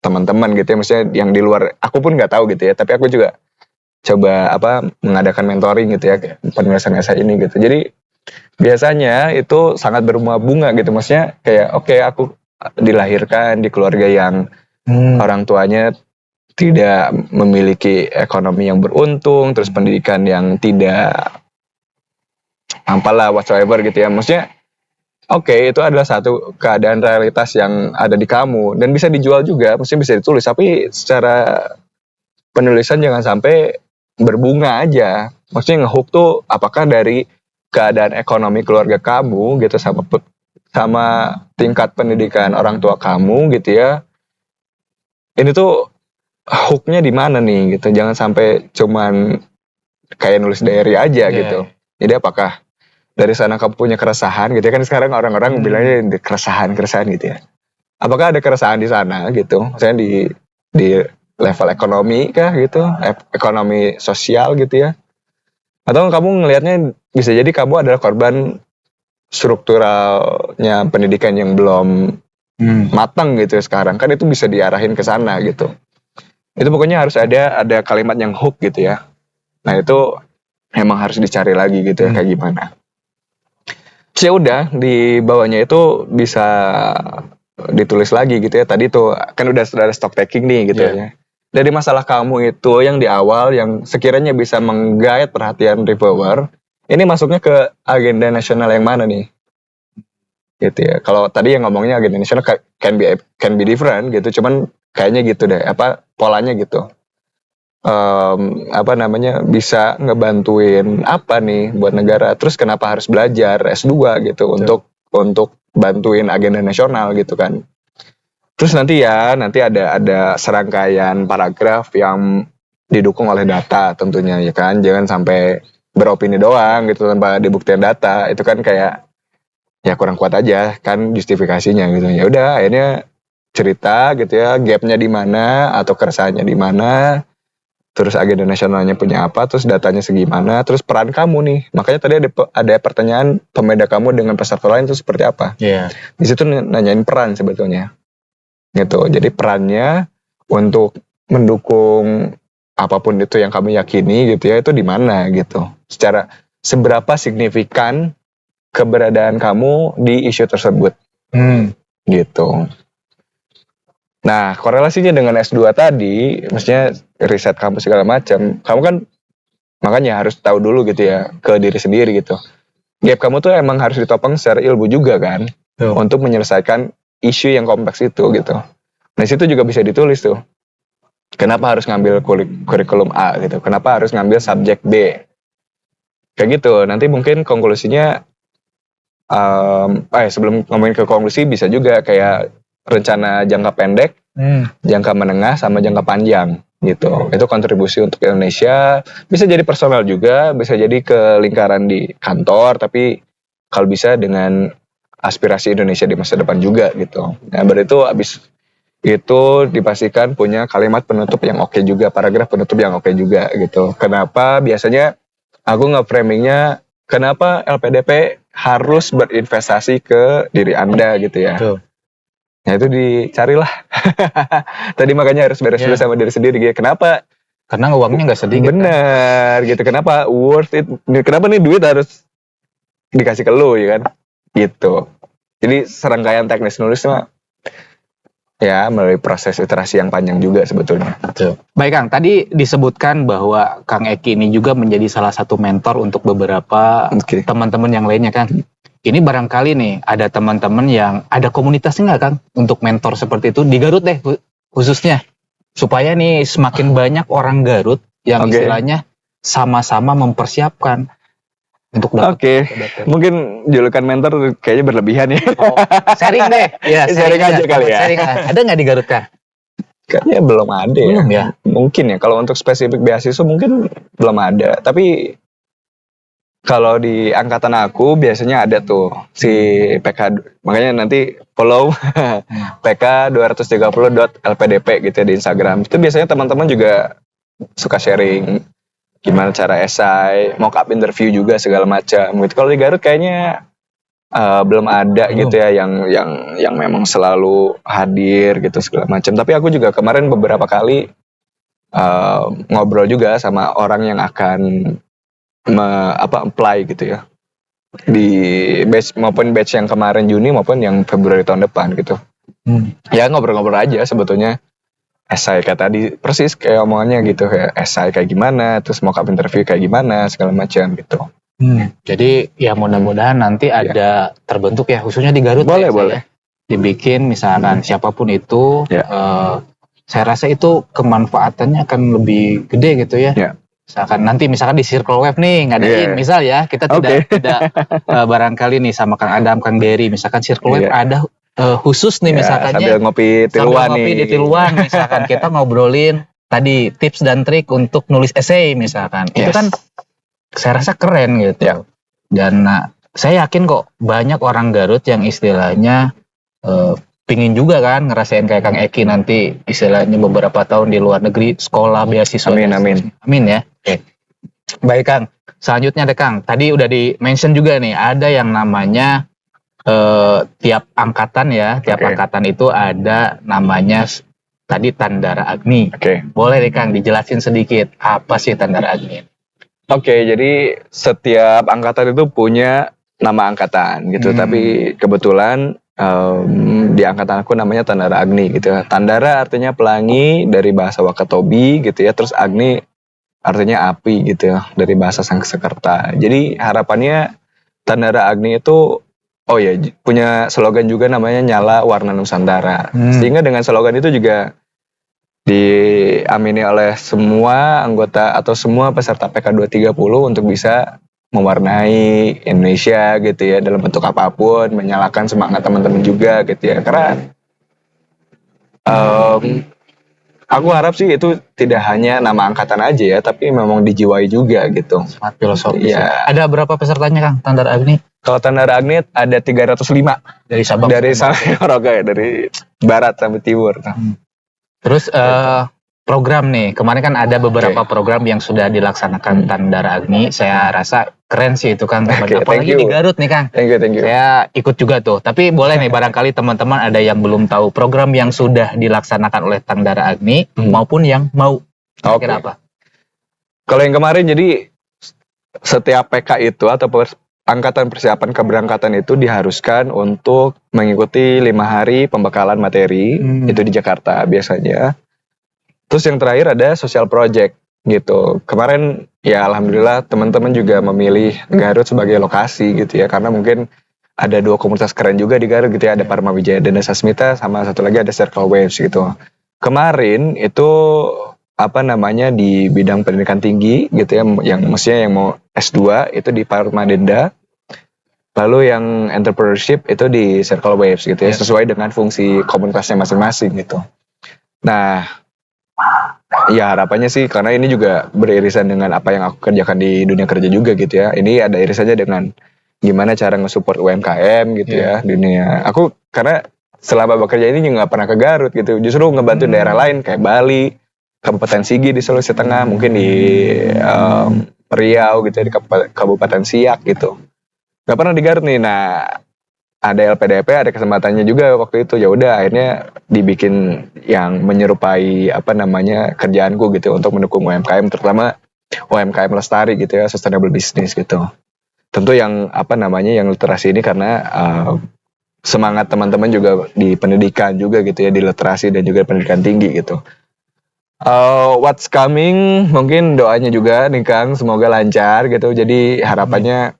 teman-teman gitu ya, maksudnya yang di luar aku pun nggak tahu gitu ya, tapi aku juga coba mengadakan mentoring gitu ya penulisan esai ini gitu. Jadi biasanya itu sangat berbunga gitu, maksudnya kayak oke, aku dilahirkan di keluarga yang orang tuanya tidak memiliki ekonomi yang beruntung, terus pendidikan yang tidak apalah whatsoever gitu ya, maksudnya oke, itu adalah satu keadaan realitas yang ada di kamu dan bisa dijual juga, maksudnya bisa ditulis, tapi secara penulisan jangan sampai berbunga aja. Maksudnya ngehook tuh apakah dari keadaan ekonomi keluarga kamu gitu, sama tingkat pendidikan orang tua kamu gitu ya. Ini tuh hooknya di mana nih gitu. Jangan sampai cuman kayak nulis diary aja gitu. Jadi apakah dari sana kamu punya keresahan gitu ya, kan sekarang orang-orang bilangnya keresahan gitu ya. Apakah ada keresahan di sana gitu? Misalnya di level ekonomi kah gitu, ekonomi sosial gitu ya, atau kamu ngelihatnya bisa jadi kamu adalah korban strukturalnya pendidikan yang belum matang gitu ya sekarang, kan itu bisa diarahin ke sana gitu. Itu pokoknya harus ada kalimat yang hook gitu ya. Nah itu emang harus dicari lagi gitu ya, kayak gimana. Terus ya udah, di bawahnya itu bisa ditulis lagi gitu ya. Tadi tuh kan udah ada stock taking nih gitu ya. Dari masalah kamu itu yang di awal yang sekiranya bisa menggait perhatian reviewer, ini masuknya ke agenda nasional yang mana nih? Gitu ya. Kalau tadi yang ngomongnya agenda nasional can be different gitu, cuman kayaknya gitu deh, polanya gitu. Bisa ngebantuin apa nih buat negara, terus kenapa harus belajar S2 gitu untuk bantuin agenda nasional gitu kan. Terus nanti ada serangkaian paragraf yang didukung oleh data tentunya ya kan, jangan sampai beropini doang gitu tanpa dibuktikan data, itu kan kayak ya kurang kuat aja kan justifikasinya gitu. Ya udah akhirnya cerita gitu ya, gapnya di mana atau keresahannya di mana, terus agenda nasionalnya punya apa, terus datanya segimana, terus peran kamu nih. Makanya tadi ada pertanyaan pembeda kamu dengan peserta lain itu seperti apa. Di situ nanyain peran sebetulnya. Gitu. Jadi perannya untuk mendukung apapun itu yang kamu yakini gitu ya, itu di mana gitu. Seberapa signifikan keberadaan kamu di isu tersebut. Gitu. Nah, korelasinya dengan S2 tadi, maksudnya riset kamu segala macam, kamu kan makanya harus tahu dulu gitu ya ke diri sendiri gitu. Gap kamu tuh emang harus ditopang secara ilmu juga kan, untuk menyelesaikan isu yang kompleks itu gitu. Nah, situ juga bisa ditulis tuh. Kenapa harus ngambil kurikulum A gitu? Kenapa harus ngambil subjek B? Kayak gitu. Nanti mungkin konklusinya, sebelum ngomongin ke konklusi, bisa juga kayak rencana jangka pendek, jangka menengah, sama jangka panjang gitu. Itu kontribusi untuk Indonesia. Bisa jadi personal juga, bisa jadi ke lingkaran di kantor, tapi kalau bisa dengan aspirasi Indonesia di masa depan juga gitu. Nah, berarti abis itu dipastikan punya kalimat penutup yang oke juga, paragraf penutup yang oke juga gitu. Kenapa biasanya aku nge-framingnya, kenapa LPDP harus berinvestasi ke diri Anda gitu ya. Nah itu dicarilah. Tadi makanya harus beres dulu sama diri sendiri gitu. Kenapa? Karena uangnya nggak sedikit. Bener kan? Gitu. Kenapa worth it? Kenapa nih duit harus dikasih ke lu ya kan? Gitu. Jadi serangkaian teknis nulis mah ya melalui proses iterasi yang panjang juga sebetulnya. Baik Kang, tadi disebutkan bahwa Kang Eki ini juga menjadi salah satu mentor untuk beberapa teman-teman yang lainnya kan. ini barangkali nih ada teman-teman yang ada komunitasnya nggak Kang untuk mentor seperti itu di Garut deh khususnya, supaya nih semakin banyak orang Garut yang Oke. istilahnya sama-sama mempersiapkan untuk dapat Oke, mungkin julukan mentor kayaknya berlebihan ya. sharing deh. Ya, Sharing aja kali ya. Sharing. Ada nggak di Garut Kang? Kayaknya belum ada ya. Belum ya. Mungkin ya, kalau untuk spesifik beasiswa mungkin belum ada. Tapi kalau di angkatan aku biasanya ada tuh si PK, makanya nanti follow PK 230.lpdp gitu ya di Instagram. Itu biasanya teman-teman juga suka sharing gimana cara esai, mock up interview juga segala macam gitu. Kalau di Garut kayaknya belum ada Belum. gitu ya yang memang selalu hadir gitu segala macam. Tapi aku juga kemarin beberapa kali ngobrol juga sama orang yang akan apply gitu ya di batch maupun batch yang kemarin Juni maupun yang Februari tahun depan gitu. Ya ngobrol-ngobrol aja sebetulnya. Esai kayak tadi persis kayak omongannya gitu, kayak esai kayak gimana, terus mock up interview kayak gimana segala macam gitu. Jadi ya mudah-mudahan nanti ada terbentuk ya khususnya di Garut. Boleh, ya, boleh. Dibikin misalkan siapapun itu, Ya. saya rasa itu kemanfaatannya akan lebih gede gitu ya. Ya. Misalkan di Circle Wave nih ngadain, misal ya kita tidak barangkali nih sama Kang Adam, Kang Dery, misalkan Circle Wave ada khusus nih misalkannya sambil ngopi tiluan nih. di Tiluan misalkan kita ngobrolin tadi tips dan trik untuk nulis esai misalkan. Itu kan saya rasa keren gitu. Ya. Dan saya yakin kok banyak orang Garut yang istilahnya pingin juga kan ngerasain kayak Kang Eki nanti istilahnya beberapa tahun di luar negeri sekolah beasiswa. Amin ya. Oke. Baik Kang, selanjutnya deh Kang, tadi udah di mention juga nih ada yang namanya tiap angkatan ya, angkatan itu ada namanya tadi Tandara Agni. Boleh deh Kang dijelasin sedikit apa sih Tandara Agni? Oke, jadi setiap angkatan itu punya nama angkatan gitu, tapi kebetulan di angkatan aku namanya Tandara Agni gitu ya. Tandara artinya pelangi dari bahasa Wakatobi gitu ya, terus Agni artinya api gitu ya dari bahasa Sangsekerta. Jadi harapannya Tandara Agni itu punya slogan juga namanya Nyala Warna Nusantara. Sehingga dengan slogan itu juga diamini oleh semua anggota atau semua peserta PK 230 untuk bisa mewarnai Indonesia gitu ya dalam bentuk apapun, menyalakan semangat teman-teman juga gitu ya. Karena aku harap sih itu tidak hanya nama angkatan aja ya, tapi memang dijiwai juga gitu. Sangat filosofis. Ya. Ada berapa pesertanya Kang Tandara Agni? Kalau Tandara Agni ada 305 dari Sabang sampai Merauke, dari barat sampai timur. Terus program nih, kemarin kan ada beberapa program yang sudah dilaksanakan Tandara Agni. Saya rasa keren sih itu Kang, apalagi di Garut nih Kang. Thank you. Saya ikut juga tuh. Tapi boleh nih barangkali teman-teman ada yang belum tahu program yang sudah dilaksanakan oleh Tandara Agni maupun yang mau. Kira apa? Kalau yang kemarin jadi setiap PK itu atau angkatan persiapan keberangkatan itu diharuskan untuk mengikuti 5 hari pembekalan materi itu di Jakarta biasanya. Terus yang terakhir ada social project gitu. Kemarin ya alhamdulillah teman-teman juga memilih Garut sebagai lokasi gitu ya, karena mungkin ada 2 komunitas keren juga di Garut gitu ya, ada Parma Wijaya dan Sasmita, sama satu lagi ada Circle Waves gitu. Kemarin itu di bidang pendidikan tinggi gitu ya, yang mestinya yang mau S2 itu di Parma Denda. Lalu yang entrepreneurship itu di Circle Waves gitu ya, sesuai dengan fungsi komunitasnya masing-masing gitu. Nah, ya harapannya sih karena ini juga beririsan dengan apa yang aku kerjakan di dunia kerja juga gitu ya. Ini ada irisannya dengan gimana cara nge-support UMKM gitu ya dunia. Aku karena selama bekerja ini juga gak pernah ke Garut gitu. Justru ngebantu daerah lain kayak Bali, Kabupaten Sigi di Sulawesi Tengah, mungkin di Riau gitu ya, di Kabupaten Siak gitu. Gak pernah di Garut nih. Nah, ada LPDP, ada kesempatannya juga waktu itu. Ya udah akhirnya dibikin yang menyerupai kerjaanku gitu untuk mendukung UMKM, terutama UMKM lestari gitu ya, sustainable business gitu. Tentu yang yang literasi ini karena semangat teman-teman juga di pendidikan juga gitu ya, di literasi dan juga pendidikan tinggi gitu. What's coming, mungkin doanya juga nih Kang, semoga lancar gitu. Jadi harapannya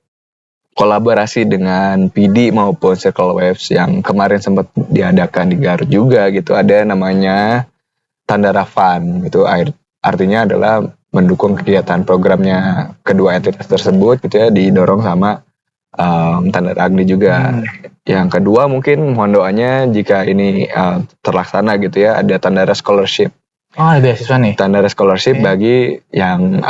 kolaborasi dengan PD maupun Circle Waves yang kemarin sempat diadakan di Garut juga gitu. Ada namanya Tandara Fund gitu. Artinya adalah mendukung kegiatan programnya kedua entitas tersebut gitu ya, didorong sama Tandara Agni juga. Yang kedua mungkin mohon doanya jika ini terlaksana gitu ya, ada Tandara Scholarship. Oh, ada beasiswa nih. Tandara Scholarship bagi yang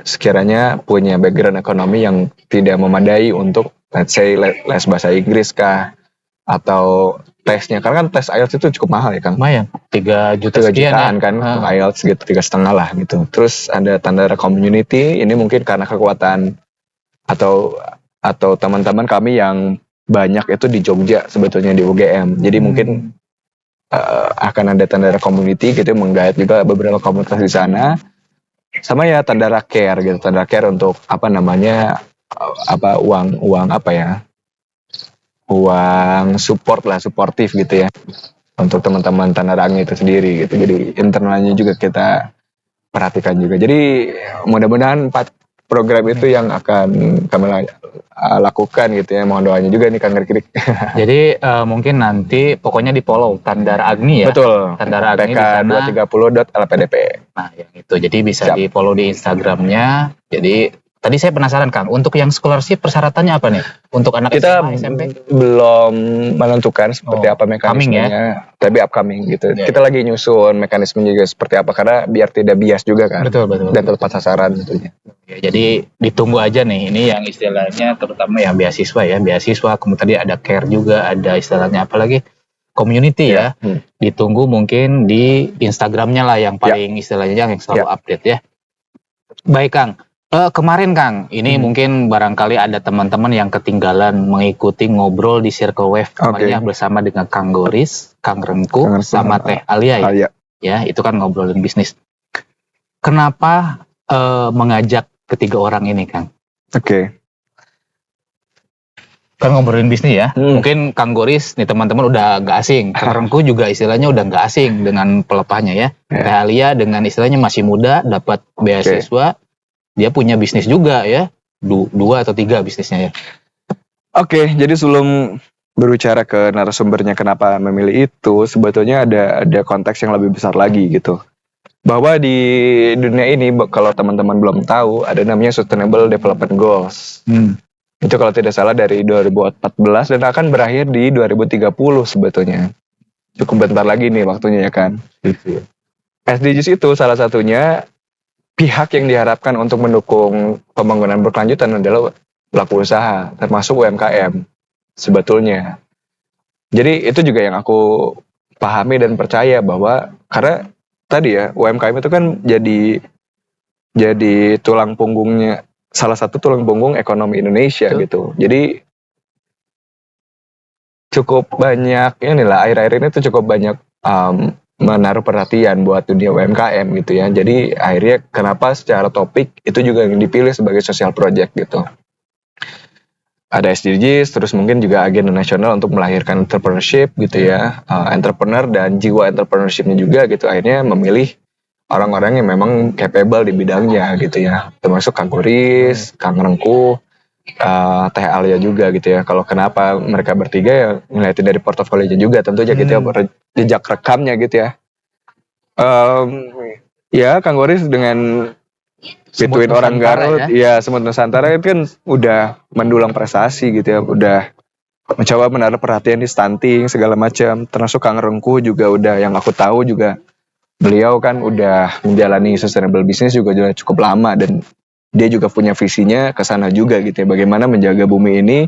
sekiranya punya background ekonomi yang tidak memadai untuk let's say les bahasa Inggris kah, atau tesnya, karena kan tes IELTS itu cukup mahal ya Kang. Lumayan, 3 juta 3 sekian jutaan ya. kan untuk IELTS gitu, 3,5 lah gitu. Terus ada Tandara Community, ini mungkin karena kekuatan atau teman-teman kami yang banyak itu di Jogja sebetulnya di UGM. Jadi mungkin akan ada Tandara Community gitu, menggait juga beberapa komunitas di sana. Sama ya Tandara Care gitu. Tandara Care untuk uang apa ya? Uang support lah, suportif gitu ya. Untuk teman-teman Tandara Agni itu sendiri gitu. Jadi internalnya juga kita perhatikan juga. Jadi mudah-mudahan 4 program itu yang akan kami lakukan gitu ya. Mohon doanya juga nih Kang Rikrik. Jadi mungkin nanti pokoknya di follow Tandara Agni ya. Betul. Tandara Agni di sana. PK230.lpdp. Nah, yang itu. Jadi bisa di follow di Instagramnya. Jadi tadi saya penasaran Kang, untuk yang scholarship persyaratannya apa nih? Untuk anak kita SMA, SMP? belum menentukan seperti apa mekanismenya, tapi upcoming gitu. Ya, kita lagi nyusun mekanismenya juga seperti apa, karena biar tidak bias juga kan. Betul. Dan tepat sasaran tentunya. Ya, jadi ditunggu aja nih, ini yang istilahnya terutama yang beasiswa, kemudian tadi ada care juga, ada istilahnya apa lagi? Community ya. Ditunggu mungkin di Instagramnya lah yang paling istilahnya yang selalu update ya. Baik Kang. Kemarin Kang, ini mungkin barangkali ada teman-teman yang ketinggalan mengikuti ngobrol di Circle Wave kemarinnya bersama dengan Kang Goris, Kang Rengku, sama Teh Alia ya. Ya, itu kan ngobrolin bisnis. Kenapa mengajak ketiga orang ini Kang? Oke. Kan ngobrolin bisnis ya. Mungkin Kang Goris nih teman-teman udah gak asing. Kang Rengku juga istilahnya udah gak asing dengan pelepahnya ya. Teh Alia dengan istilahnya masih muda, dapat beasiswa. Dia punya bisnis juga ya, 2 atau 3 bisnisnya ya. Oke, jadi sebelum berbicara ke narasumbernya kenapa memilih itu, sebetulnya ada konteks yang lebih besar lagi gitu. Bahwa di dunia ini, kalau teman-teman belum tahu, ada namanya Sustainable Development Goals. Itu kalau tidak salah dari 2014 dan akan berakhir di 2030 sebetulnya. Cukup bentar lagi nih waktunya ya kan. SDGs itu salah satunya pihak yang diharapkan untuk mendukung pembangunan berkelanjutan adalah pelaku usaha, termasuk UMKM sebetulnya. Jadi itu juga yang aku pahami dan percaya bahwa karena tadi ya UMKM itu kan jadi tulang punggungnya, salah satu tulang punggung ekonomi Indonesia gitu. Jadi cukup banyak akhir-akhir ini tuh cukup banyak menaruh perhatian buat dunia UMKM gitu ya. Jadi akhirnya kenapa secara topik itu juga yang dipilih sebagai social project gitu. Ada SDGs, terus mungkin juga agenda nasional untuk melahirkan entrepreneurship gitu ya. Entrepreneur dan jiwa entrepreneurship-nya juga gitu. Akhirnya memilih orang-orang yang memang capable di bidangnya gitu ya. Termasuk Kang Goris, Kang Rengku, Teh Alia juga gitu ya. Kalau kenapa mereka bertiga ya ngeliatin dari portofolionya juga tentunya gitu ya, jejak rekamnya gitu ya. Ya Kang Goris dengan Between Orang Garut ya Semut Nusantara itu kan udah mendulang prestasi gitu ya, udah mencoba menaruh perhatian di stunting segala macam. Termasuk Kang Rengku juga udah, yang aku tahu juga beliau kan udah menjalani sustainable business juga cukup lama, dan dia juga punya visinya ke sana juga gitu ya, bagaimana menjaga bumi ini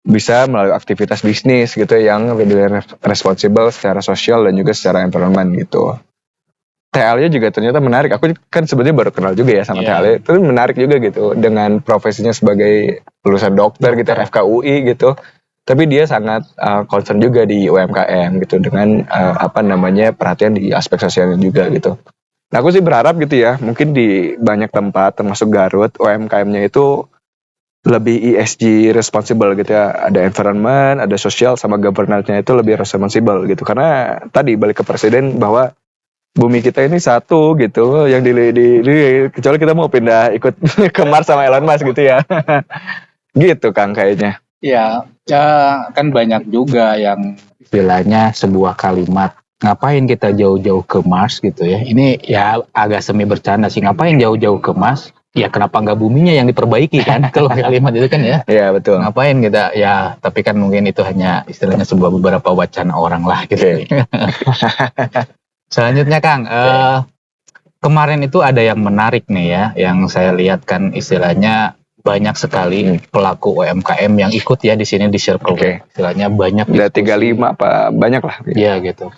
bisa melalui aktivitas bisnis gitu ya, yang lebih responsible secara sosial dan juga secara environment gitu. Teh Alia juga ternyata menarik. Aku kan sebetulnya baru kenal juga ya sama Teh Alia. Itu menarik juga gitu, dengan profesinya sebagai lulusan dokter gitu, FKUI gitu. Tapi dia sangat concern juga di UMKM gitu, dengan perhatian di aspek sosialnya juga gitu. Nah aku sih berharap gitu ya, mungkin di banyak tempat termasuk Garut, UMKM-nya itu lebih ESG responsible gitu ya. Ada environment, ada sosial, sama governance-nya itu lebih responsible gitu. Karena tadi balik ke presiden bahwa bumi kita ini satu gitu, yang kecuali kita mau pindah ikut ke Mars sama Elon Musk gitu ya. Gitu Kang kayaknya. Ya, kan banyak juga yang istilahnya sebuah kalimat ngapain kita jauh-jauh ke Mars gitu ya. Ini ya agak semi bercanda sih, ngapain jauh-jauh ke Mars? Ya kenapa nggak buminya yang diperbaiki kan? Kalau kalimat itu kan ya, Iya betul. ngapain kita ya, tapi kan mungkin itu hanya istilahnya sebuah beberapa wacana orang lah gitu. Oke. Selanjutnya Kang, kemarin itu ada yang menarik nih ya, yang saya lihat kan istilahnya banyak sekali pelaku UMKM yang ikut ya di sini di Circle. Oke. Istilahnya banyak Udah diskusi. 35 apa banyak lah. Iya gitu.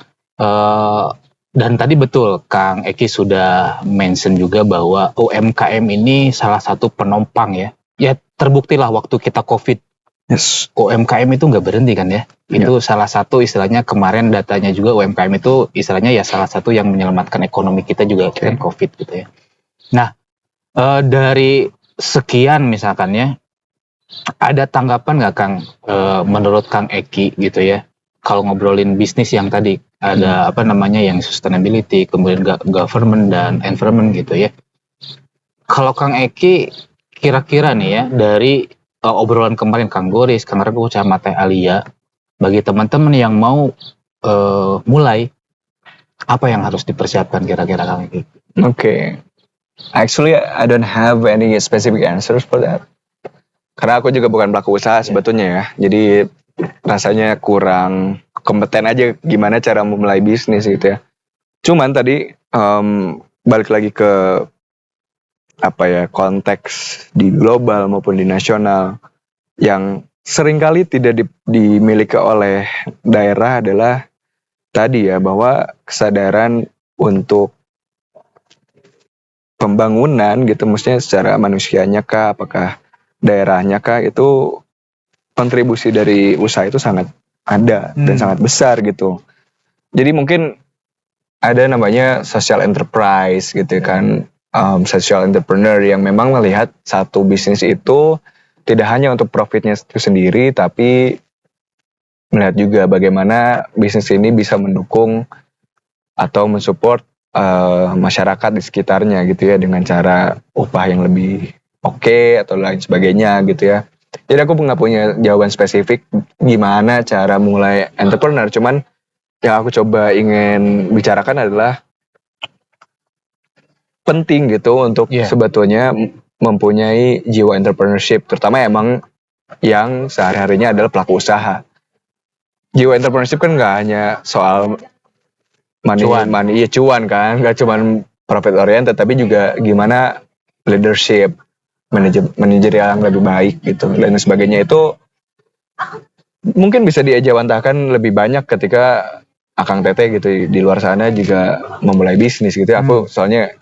Dan tadi betul Kang Eki sudah mention juga bahwa UMKM ini salah satu penopang ya. Ya terbuktilah waktu kita COVID, Yes. UMKM itu nggak berhenti kan ya. Itu salah satu istilahnya kemarin datanya juga UMKM itu istilahnya ya salah satu yang menyelamatkan ekonomi kita juga kan COVID gitu ya. Nah, dari sekian misalkan ya, ada tanggapan nggak Kang, menurut Kang Eki gitu ya, kalau ngobrolin bisnis yang tadi ada apa namanya yang sustainability, kemudian government dan environment gitu ya. Kalau Kang Eki kira-kira nih ya dari obrolan kemarin Kang Goris, Kang Regu, sama Teh Alia, bagi teman-teman yang mau mulai, apa yang harus dipersiapkan kira-kira Kang Eki? Okay. Actually, I don't have any specific answers for that. Karena aku juga bukan pelaku usaha sebetulnya ya. Jadi rasanya kurang kompeten aja gimana cara memulai bisnis gitu ya. Cuman tadi balik lagi ke apa ya, konteks di global maupun di nasional yang seringkali tidak dimiliki oleh daerah adalah tadi ya, bahwa kesadaran untuk pembangunan gitu, maksudnya secara manusianya kah, apakah daerahnya kah, itu kontribusi dari usaha itu sangat ada dan sangat besar gitu. Jadi mungkin ada namanya social enterprise gitu kan, social entrepreneur yang memang melihat satu bisnis itu tidak hanya untuk profitnya itu sendiri, tapi melihat juga bagaimana bisnis ini bisa mendukung atau mensupport masyarakat di sekitarnya gitu ya, dengan cara upah yang lebih oke atau lain sebagainya gitu ya. Jadi aku nggak punya jawaban spesifik gimana cara mulai entrepreneur, cuman yang aku coba ingin bicarakan adalah penting gitu untuk sebetulnya mempunyai jiwa entrepreneurship, terutama emang yang sehari-harinya adalah pelaku usaha. Jiwa entrepreneurship kan nggak hanya soal cuan kan, nggak cuman profit oriented, tapi juga gimana leadership, manajerial yang lebih baik gitu dan sebagainya. Itu mungkin bisa diejawantahkan lebih banyak ketika Akang Teteh gitu di luar sana juga memulai bisnis gitu. Aku soalnya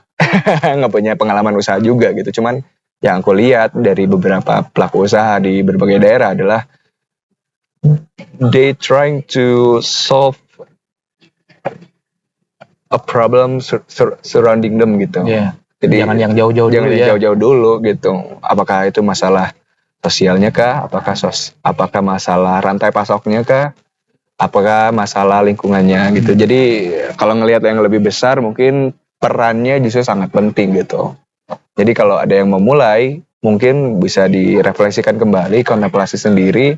nggak punya pengalaman usaha juga gitu, cuman yang aku lihat dari beberapa pelaku usaha di berbagai daerah adalah they trying to solve a problem surrounding them gitu. Jadi jangan yang jauh-jauh jangan dulu yang jauh-jauh dulu gitu. Apakah itu masalah sosialnya kah? Apakah masalah rantai pasoknya kah? Apakah masalah lingkungannya gitu. Jadi kalau ngelihat yang lebih besar, mungkin perannya justru sangat penting gitu. Jadi kalau ada yang memulai, mungkin bisa direfleksikan kembali, kontemplasi sendiri,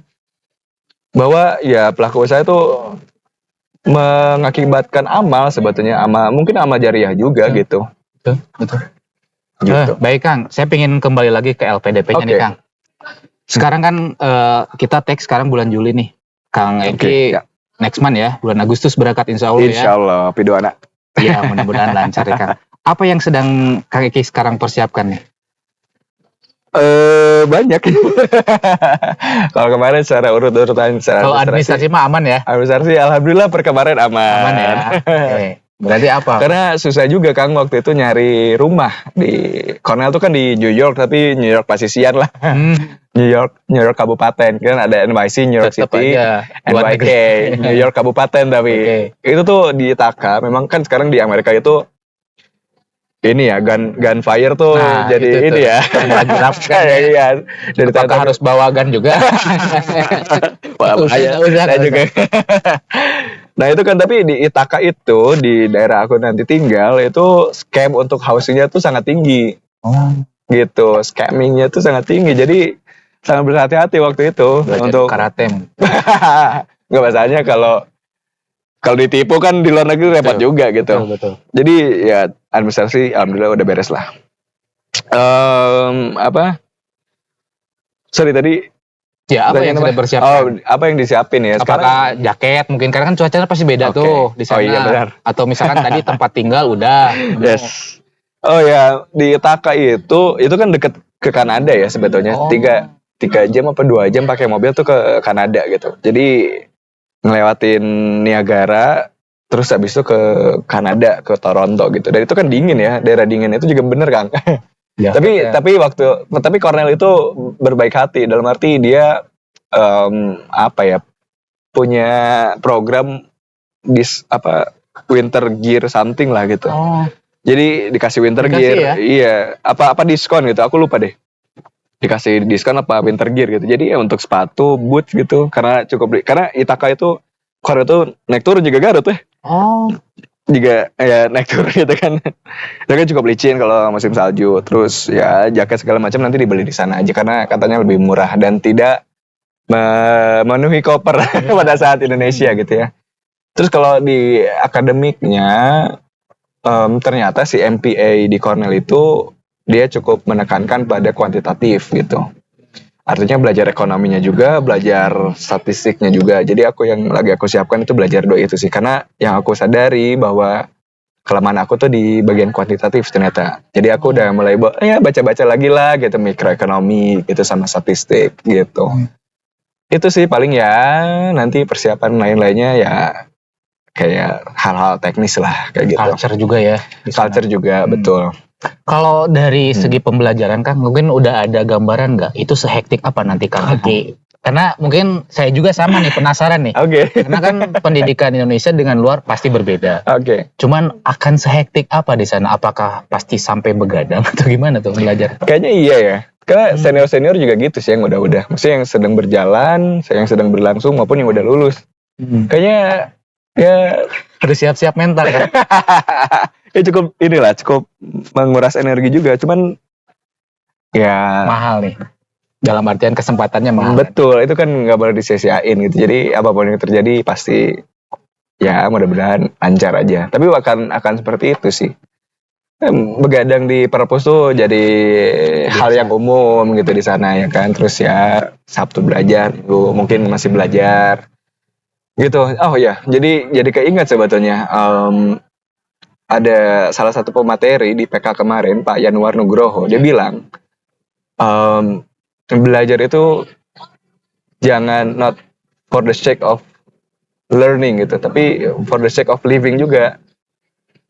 bahwa ya pelaku usaha itu mengakibatkan amal sebetulnya, mungkin amal jariah juga gitu. Betul. Gitu. Baik Kang, saya pengen kembali lagi ke LPDP-nya nih Kang. Sekarang kan kita tag sekarang bulan Juli nih, Kang Eki next month ya, bulan Agustus berangkat insya Allah ya. Insya Allah, pidoana. Iya, mudah-mudahan lancar ya Kang. Apa yang sedang Kang Eki sekarang persiapkan nih? Banyak. Kalau kemarin secara urut-urutan, kalau administrasi mah aman ya? Administrasi alhamdulillah per kemarin aman. Aman ya. Okay. Berarti apa? Karena susah juga Kang waktu itu nyari rumah di Cornell tuh kan di New York, tapi New York pasisian lah. New York kabupaten kan, ada NYC New York tetep City, NYK New York kabupaten, tapi itu tuh di Ithaca. Memang kan sekarang di Amerika itu ini ya gunfire tuh jadi ini ya. Iya. Dari apakah harus bawa gun juga? Saya juga. Nah itu kan, tapi di Ithaca itu di daerah aku nanti tinggal itu scam untuk housingnya tuh sangat tinggi. Gitu, scammingnya tuh sangat tinggi. Jadi sangat berhati-hati waktu itu Belajar untuk karate. nggak masalahnya kalau ditipu kan di luar negeri repot Betul. juga gitu. Betul. Jadi ya administrasi alhamdulillah udah beres lah. Apa? Sorry tadi Ya, apa yang pertanyaan sudah apa? persiapkan? Oh, apa yang disiapin ya? Apakah jaket mungkin karena kan cuacanya pasti beda Oke. tuh di sana. Oh iya, benar. Atau misalkan tadi tempat tinggal udah. Yes. Oh ya, di Taka itu kan deket ke Kanada ya sebetulnya. Oh. 3 jam apa 2 jam pakai mobil tuh ke Kanada gitu. Jadi ngelewatin Niagara, terus habis itu ke Kanada, ke Toronto gitu. Dan itu kan dingin ya, daerah dingin itu juga bener kan. Ya, Tapi Cornell itu berbaik hati dalam arti dia apa ya, punya program winter gear something lah gitu. Oh. Jadi dikasih winter Dikasih gear, ya? iya. Apa diskon gitu? Aku lupa deh. Dikasih diskon apa winter gear gitu. Jadi ya untuk sepatu, boots gitu. Karena Ithaca itu Korea itu naik turun juga Garut ya. Oh. Juga ya naik turun gitu kan. Itu kan cukup licin kalau musim salju. Terus ya jaket segala macam nanti dibeli di sana aja karena katanya lebih murah dan tidak memenuhi koper pada saat Indonesia gitu ya. Terus kalau di akademiknya ternyata si MPA di Cornell itu dia cukup menekankan pada kuantitatif gitu. Artinya belajar ekonominya juga, belajar statistiknya juga. Jadi yang lagi aku siapkan itu belajar dua itu sih. Karena yang aku sadari bahwa kelemahan aku tuh di bagian kuantitatif ternyata. Jadi aku udah mulai baca-baca lagi lah gitu mikroekonomi gitu sama statistik gitu. Itu sih paling ya nanti persiapan lain-lainnya ya kayak hal-hal teknis lah kayak gitu. Culture juga ya. Culture juga betul. Kalau dari segi pembelajaran Kang, mungkin udah ada gambaran nggak? Itu sehektik apa nanti Kang Eki? Karena mungkin saya juga sama nih penasaran nih. Oke. Karena kan pendidikan Indonesia dengan luar pasti berbeda. Oke. Cuman akan sehektik apa di sana? Apakah pasti sampai begadang atau gimana tuh belajar? Kayaknya iya ya. Karena senior-senior juga gitu sih yang udah-udah. Maksudnya yang sedang berjalan, yang sedang berlangsung maupun yang udah lulus. Kayaknya ya Harus siap-siap mental kan? ya cukup menguras energi juga. Cuman ya Mahal nih. Dalam artian kesempatannya mahal. betul, itu kan nggak boleh disia-siain gitu. Jadi apapun yang terjadi pasti ya mudah-mudahan lancar aja. Tapi akan seperti itu sih. Begadang di perpus tuh jadi hal yang umum gitu di sana ya kan. Terus ya Sabtu belajar, Minggu mungkin masih belajar gitu. Oh ya, jadi keingat sebetulnya ada salah satu pemateri di PK kemarin Pak Yanuar Nugroho, dia bilang belajar itu jangan not for the sake of learning gitu, tapi for the sake of living juga.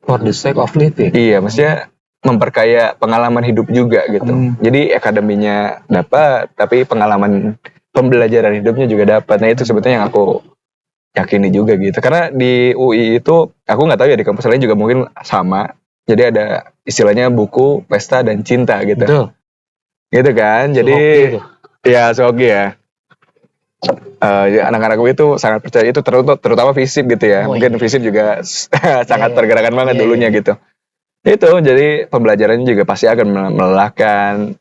For the sake of living. Iya, maksudnya memperkaya pengalaman hidup juga gitu. Jadi akademinya dapat, tapi pengalaman pembelajaran hidupnya juga dapat. Nah itu sebetulnya yang aku yakini juga gitu. Karena di UI itu, aku nggak tahu ya di kampus lain juga mungkin sama. Jadi ada istilahnya buku, pesta, dan cinta gitu. Betul. Gitu kan. Jadi ya Sogi ya. Anak-anak gue itu sangat percaya itu terutama FISIP gitu ya. Mungkin FISIP juga sangat pergerakan banget dulunya gitu. Itu jadi pembelajarannya juga pasti akan melelahkan.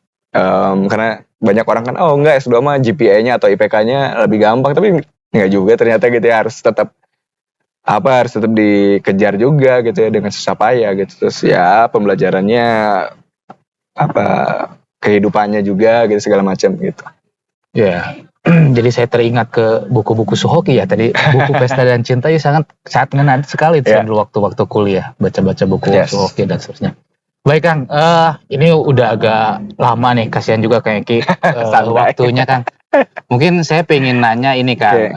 Karena banyak orang kan enggak S2 mah GPA-nya atau IPK-nya lebih gampang, tapi enggak juga ternyata gitu ya, harus tetap dikejar juga gitu ya dengan susah payah gitu. Terus ya pembelajarannya kehidupannya juga gitu segala macam gitu. Ya. Jadi saya teringat ke buku-buku Suhoki ya tadi, buku Pesta dan Cinta ya sangat ngena sekali dulu waktu kuliah baca-baca buku Suhoki dan seterusnya. Baik Kang, ini udah agak lama nih, kasihan juga Kang Eki waktunya Kang. Mungkin saya pengen nanya ini Kang,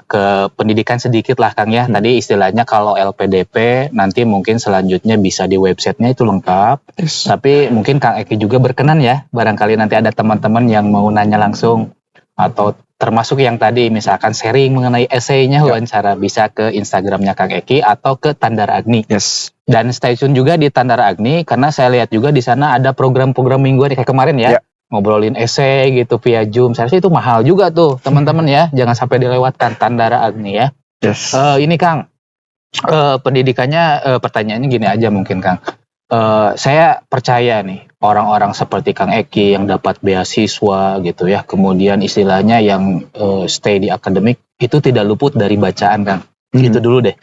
ke pendidikan sedikit lah Kang ya. Tadi istilahnya kalau LPDP nanti mungkin selanjutnya bisa di websitenya itu lengkap. Tapi mungkin Kang Eki juga berkenan ya, barangkali nanti ada teman-teman yang mau nanya langsung atau termasuk yang tadi misalkan sharing mengenai esainya wawancara bisa ke Instagramnya Kang Eki atau ke Tandara Agni. Dan stay tune juga di Tandara Agni karena saya lihat juga di sana ada program-program mingguan kayak kemarin ya. Ngobrolin esai gitu via Zoom. Saya rasa itu mahal juga tuh teman-teman ya. Jangan sampai dilewatkan Tandara Agni ya. Ini Kang, pendidikannya pertanyaannya gini aja mungkin Kang. saya percaya nih orang-orang seperti Kang Eki yang dapat beasiswa gitu ya, kemudian istilahnya yang stay di akademik itu tidak luput dari bacaan, Kang. Itu dulu deh.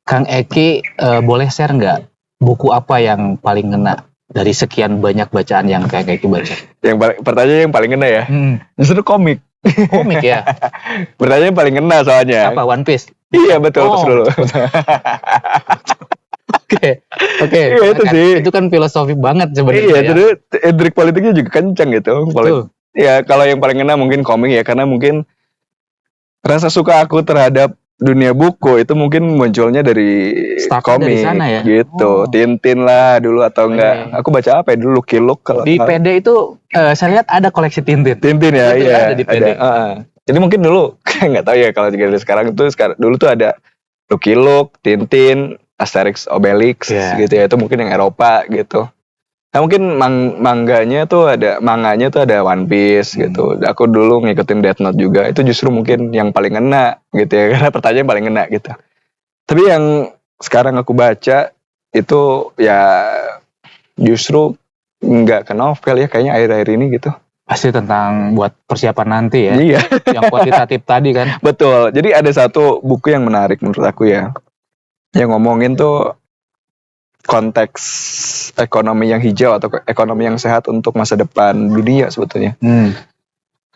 Kang Eki boleh share nggak buku apa yang paling ngena dari sekian banyak bacaan yang Kang Eki baca? Pertanyaan yang paling kena ya. Justru komik. Komik ya. Pertanyaan yang paling kena soalnya. Apa, One Piece? Iya betul, tos dulu. Oke. Iya itu Kan, sih. itu kan filosofi banget sebenarnya. Iya, ya. jadi intrik politiknya juga kencang gitu. Betul. Ya kalau yang paling kena mungkin komik ya, karena mungkin rasa suka aku terhadap dunia buku itu mungkin munculnya dari Startnya komik dari sana ya? gitu. Oh. Tintin lah dulu atau enggak. iya. Aku baca apa ya dulu, Lucky Luke kalau Di PD itu saya lihat ada koleksi Tintin. Tintin ya, Itu iya. ada di PD. Jadi mungkin dulu nggak tahu ya kalau dari sekarang itu dulu tuh ada Lucky Luke, Tintin, Asterix, Obelix gitu ya. Itu mungkin yang Eropa gitu. Nah mungkin manganya tuh ada One Piece gitu. Aku dulu ngikutin Death Note juga. Itu justru mungkin yang paling ngena gitu ya. Karena pertanyaan paling ngena gitu. Tapi yang sekarang aku baca itu ya justru nggak ke novel ya. Kayaknya akhir-akhir ini gitu. Pasti tentang buat persiapan nanti ya. Iya. Yang kuantitatif tadi kan. Betul. Jadi ada satu buku yang menarik menurut aku ya. Yang ngomongin tuh konteks ekonomi yang hijau atau ekonomi yang sehat untuk masa depan dunia sebetulnya.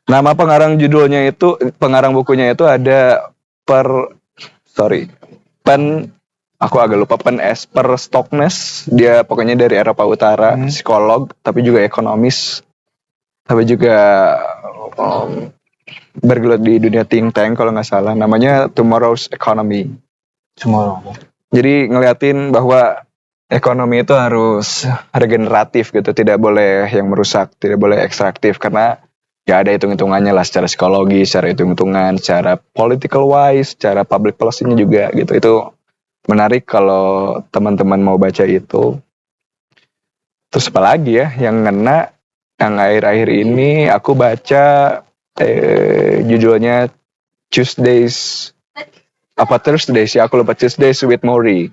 Nama pengarang bukunya itu ada aku agak lupa, Esper Stockness. Dia pokoknya dari Eropa Utara, psikolog tapi juga ekonomis. Tapi juga bergelut di dunia think tank kalau nggak salah. Namanya Tomorrow's Economy. Jadi ngeliatin bahwa ekonomi itu harus regeneratif gitu, tidak boleh yang merusak, tidak boleh ekstraktif, karena ya ada hitung-hitungannya lah secara psikologi, secara hitung-hitungan, secara political wise, secara public policy-nya juga gitu. Itu menarik kalau teman-teman mau baca itu. Terus apa lagi ya yang ngena, yang akhir-akhir ini aku baca judulnya Thursdays ya, aku lupa, Thursdays with Morrie.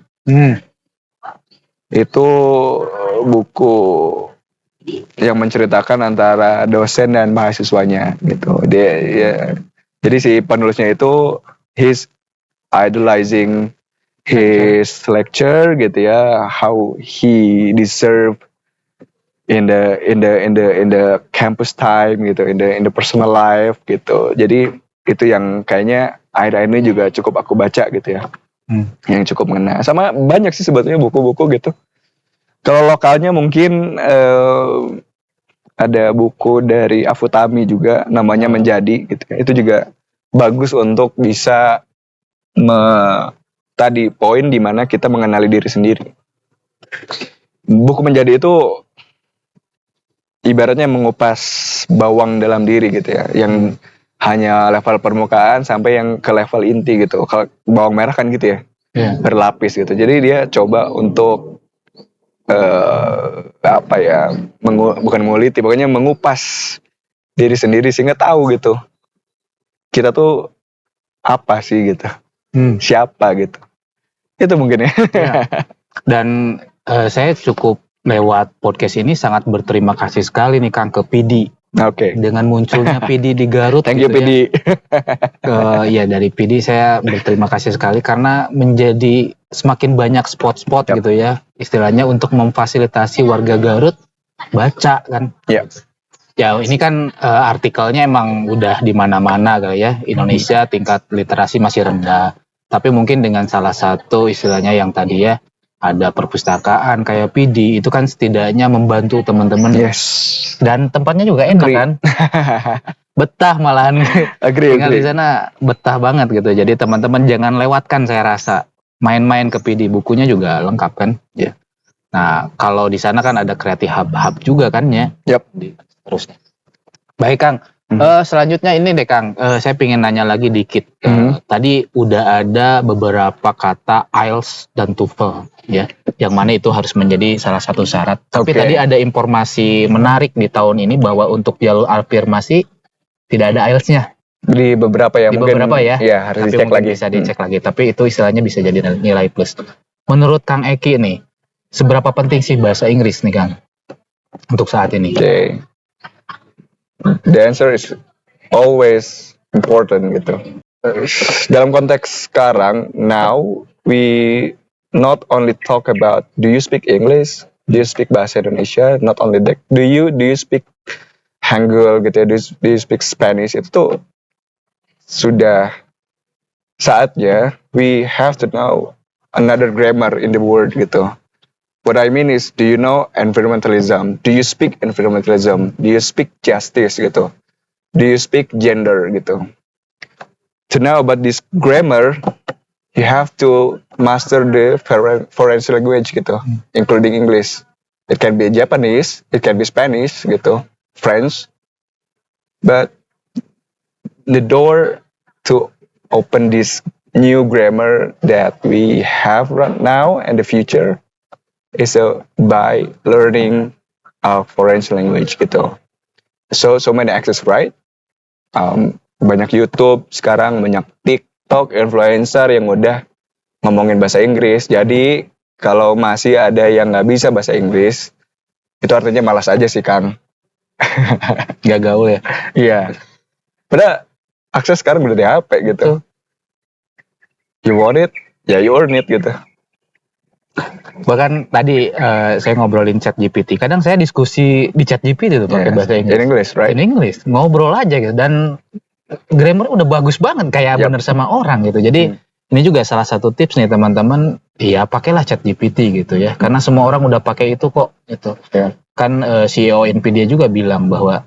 Itu buku yang menceritakan antara dosen dan mahasiswanya gitu. Jadi si penulisnya itu he's idolizing his lecture gitu ya, how he deserve in the campus time gitu, in the personal life gitu. Jadi itu yang kayaknya akhir-akhir ini juga cukup aku baca gitu ya. Yang cukup mengena. Sama banyak sih sebetulnya buku-buku gitu. Kalau lokalnya mungkin ada buku dari Afutami juga, namanya Menjadi gitu. Itu juga bagus untuk bisa tadi poin di mana kita mengenali diri sendiri. Buku Menjadi itu ibaratnya mengupas bawang dalam diri gitu ya, yang hanya level permukaan sampai yang ke level inti gitu. Kalau bawang merah kan gitu ya, berlapis gitu. Jadi dia coba untuk bukan menguliti, pokoknya mengupas diri sendiri sehingga tahu gitu kita tuh apa sih gitu, siapa gitu. Itu mungkin ya. Dan saya cukup lewat podcast ini sangat berterima kasih sekali nih Kang ke PD. Dengan munculnya PD di Garut. Thank you PD. Ya dari PD saya berterima kasih sekali karena menjadi semakin banyak spot-spot gitu ya, istilahnya untuk memfasilitasi warga Garut baca kan. Ya ini kan artikelnya emang udah di mana-mana kali ya. Indonesia tingkat literasi masih rendah. Tapi mungkin dengan salah satu istilahnya yang tadi ya, ada perpustakaan kayak PD, itu kan setidaknya membantu teman-teman. Dan tempatnya juga enak kan. Betah malahan. Tinggal di sana betah banget gitu. Jadi teman-teman jangan lewatkan, saya rasa. Main-main ke PD, bukunya juga lengkap kan. Nah, kalau di sana kan ada Creative Hub juga kan ya. Terusnya. Baik Kang. Selanjutnya ini deh Kang, saya pengen nanya lagi dikit. Tadi udah ada beberapa kata IELTS dan TOEFL ya, yang mana itu harus menjadi salah satu syarat. Tapi tadi ada informasi menarik di tahun ini bahwa untuk jalur afirmasi tidak ada IELTS-nya. Di beberapa ya, ya harus tapi dicek lagi. Bisa dicek lagi. Tapi itu istilahnya bisa jadi nilai plus. Menurut Kang Eki nih, seberapa penting sih bahasa Inggris nih Kang untuk saat ini? Okay. The answer is always important gitu. Dalam konteks sekarang, now we not only talk about do you speak English, do you speak bahasa Indonesia, not only that, do you speak Hangul gitu ya, do you speak Spanish, itu tuh sudah saatnya we have to know another grammar in the world gitu. What I mean is, do you know environmentalism? Do you speak environmentalism? Do you speak justice gitu? Do you speak gender gitu? To know about this grammar, you have to master the foreign language gitu, including English. It can be Japanese, it can be Spanish gitu, French. But the door to open this new grammar that we have right now and the future is by learning a foreign language gitu. So many access, right? Banyak YouTube sekarang, banyak TikTok, influencer yang udah ngomongin bahasa Inggris. Jadi kalau masih ada yang nggak bisa bahasa Inggris, itu artinya malas aja sih Kang. Gak gaul ya? Iya. Padahal akses sekarang udah di HP gitu. You want it, ya you earn it gitu. Bahkan tadi saya ngobrolin ChatGPT. Kadang saya diskusi di ChatGPT tuh pakai bahasa Inggris. In English, right? In English, ngobrol aja gitu. Dan grammar udah bagus banget, kayak bener sama orang gitu. Jadi ini juga salah satu tips nih teman-teman. Ya pakailah ChatGPT gitu ya. Karena semua orang udah pakai itu kok gitu. Kan CEO Nvidia juga bilang bahwa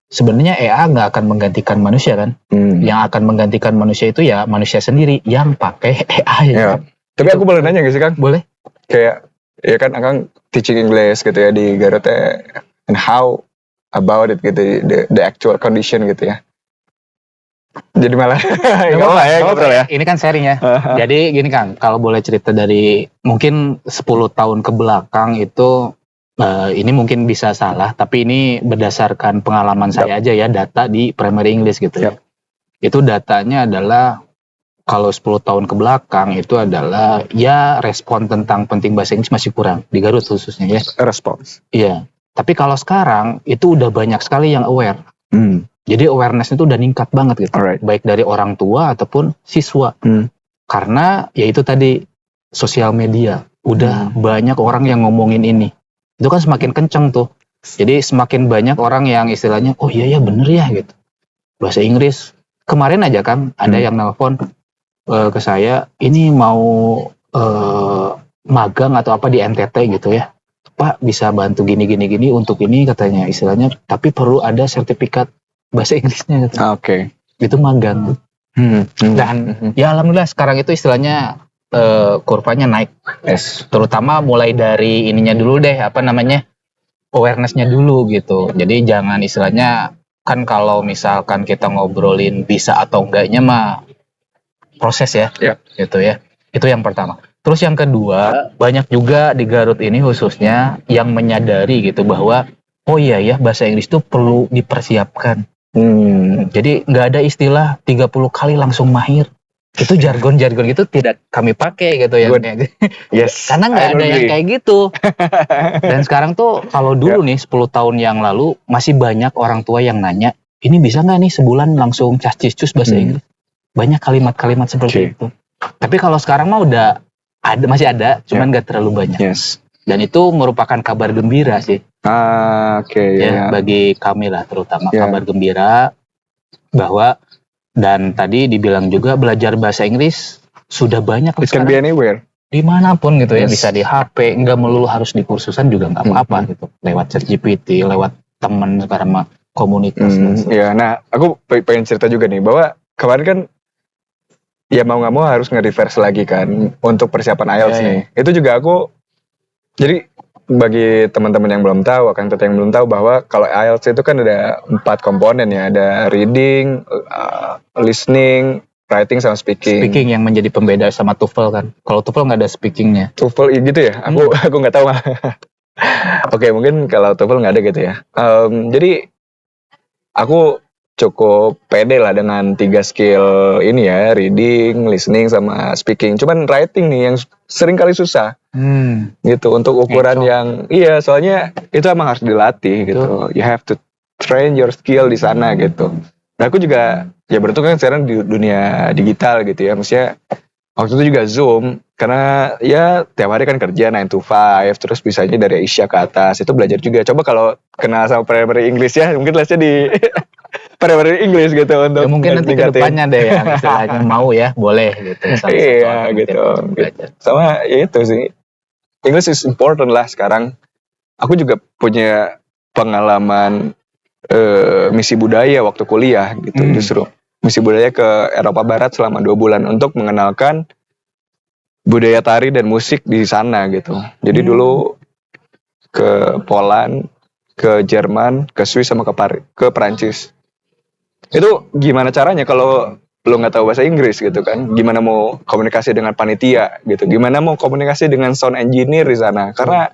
sebenarnya AI nggak akan menggantikan manusia kan. Yang akan menggantikan manusia itu ya manusia sendiri yang pakai AI. Ya. Tapi aku boleh nanya gak sih Kang? Boleh. Kayak ya kan Akang teaching English gitu ya di Garut ya, and how about it gitu, the actual condition gitu ya. Jadi malah ngobrol ya. Ini kan sharing ya. Jadi gini Kang, kalau boleh cerita dari mungkin 10 tahun ke belakang itu ini mungkin bisa salah, tapi ini berdasarkan pengalaman saya aja ya, data di Primary English gitu ya. Itu datanya adalah kalau 10 tahun ke belakang itu adalah ya respon tentang penting bahasa Inggris masih kurang di Garut khususnya ya. Respons. Iya. Tapi kalau sekarang itu udah banyak sekali yang aware. Jadi awareness itu udah ningkat banget gitu. Alright. Baik dari orang tua ataupun siswa. Karena ya itu tadi sosial media udah banyak orang yang ngomongin ini. Itu kan semakin kenceng tuh. Jadi semakin banyak orang yang istilahnya oh iya ya bener ya gitu. Bahasa Inggris. Kemarin aja kan ada yang nelpon ke saya, ini mau magang atau apa di NTT gitu ya, Pak bisa bantu gini untuk ini katanya istilahnya, tapi perlu ada sertifikat bahasa Inggrisnya gitu. Oke. Itu magang. Dan ya alhamdulillah sekarang itu istilahnya kurvanya naik. Terutama mulai dari ininya dulu deh, apa namanya, awarenessnya dulu gitu. Jadi jangan istilahnya kan kalau misalkan kita ngobrolin bisa atau enggaknya mah proses ya, gitu ya. Itu yang pertama. Terus yang kedua, banyak juga di Garut ini khususnya yang menyadari gitu bahwa oh iya ya bahasa Inggris itu perlu dipersiapkan. Jadi nggak ada istilah 30 kali langsung mahir. Itu jargon-jargon itu tidak kami pakai gitu ya. Yes. Karena nggak ada yang kayak gitu. Dan sekarang tuh kalau dulu nih 10 tahun yang lalu masih banyak orang tua yang nanya, ini bisa nggak nih sebulan langsung cas-cis-cus bahasa Inggris? Banyak kalimat-kalimat seperti itu. Tapi kalau sekarang mah udah ada, masih ada, cuman nggak terlalu banyak. Dan itu merupakan kabar gembira sih. Bagi kami lah terutama kabar gembira bahwa dan tadi dibilang juga belajar bahasa Inggris sudah banyak. It can be anywhere. Dimanapun gitu ya, bisa di HP, nggak melulu harus di kursusan juga nggak apa-apa gitu. Lewat ChatGPT, lewat teman sekarang mah komunitas. Nah aku pengen cerita juga nih bahwa kemarin kan ya mau nggak mau harus nge-reverse lagi kan untuk persiapan IELTS nih. Itu juga aku, jadi bagi teman-teman yang belum tahu, akan yang belum tahu bahwa kalau IELTS itu kan ada 4 komponen ya, ada reading, listening, writing sama speaking. Speaking yang menjadi pembeda sama TOEFL kan. Kalau TOEFL nggak ada speakingnya. TOEFL gitu ya? Aku nggak tahu. Oke, mungkin kalau TOEFL nggak ada gitu ya. Jadi aku cukup pede lah dengan 3 skill ini ya, reading, listening, sama speaking. Cuman writing nih yang sering kali susah. gitu untuk ukuran Ngecok. yang iya soalnya itu emang harus dilatih gitu. You have to train your skill di sana gitu. Nah aku juga ya beruntung kan sekarang di dunia digital gitu ya, maksudnya waktu itu juga Zoom karena ya tiap hari kan kerja 9 to 5 terus bisanya dari Asia ke atas itu belajar juga. Coba kalau kenal sama primary English ya mungkin lesnya di primary English gitu untuk Ya mungkin nanti ke depannya deh yang istilahnya mau ya, boleh gitu. Salah satu iya alternatif gitu. untuk belajar. Sama ya itu sih. English is important lah sekarang. Aku juga punya pengalaman misi budaya waktu kuliah gitu justru. Misi budaya ke Eropa Barat selama 2 bulan untuk mengenalkan budaya tari dan musik di sana gitu. Jadi dulu ke Poland, ke Jerman, ke Swiss sama ke Prancis. Itu gimana caranya kalau lo nggak tahu bahasa Inggris gitu kan? Gimana mau komunikasi dengan panitia gitu? Gimana mau komunikasi dengan sound engineer di sana? Karena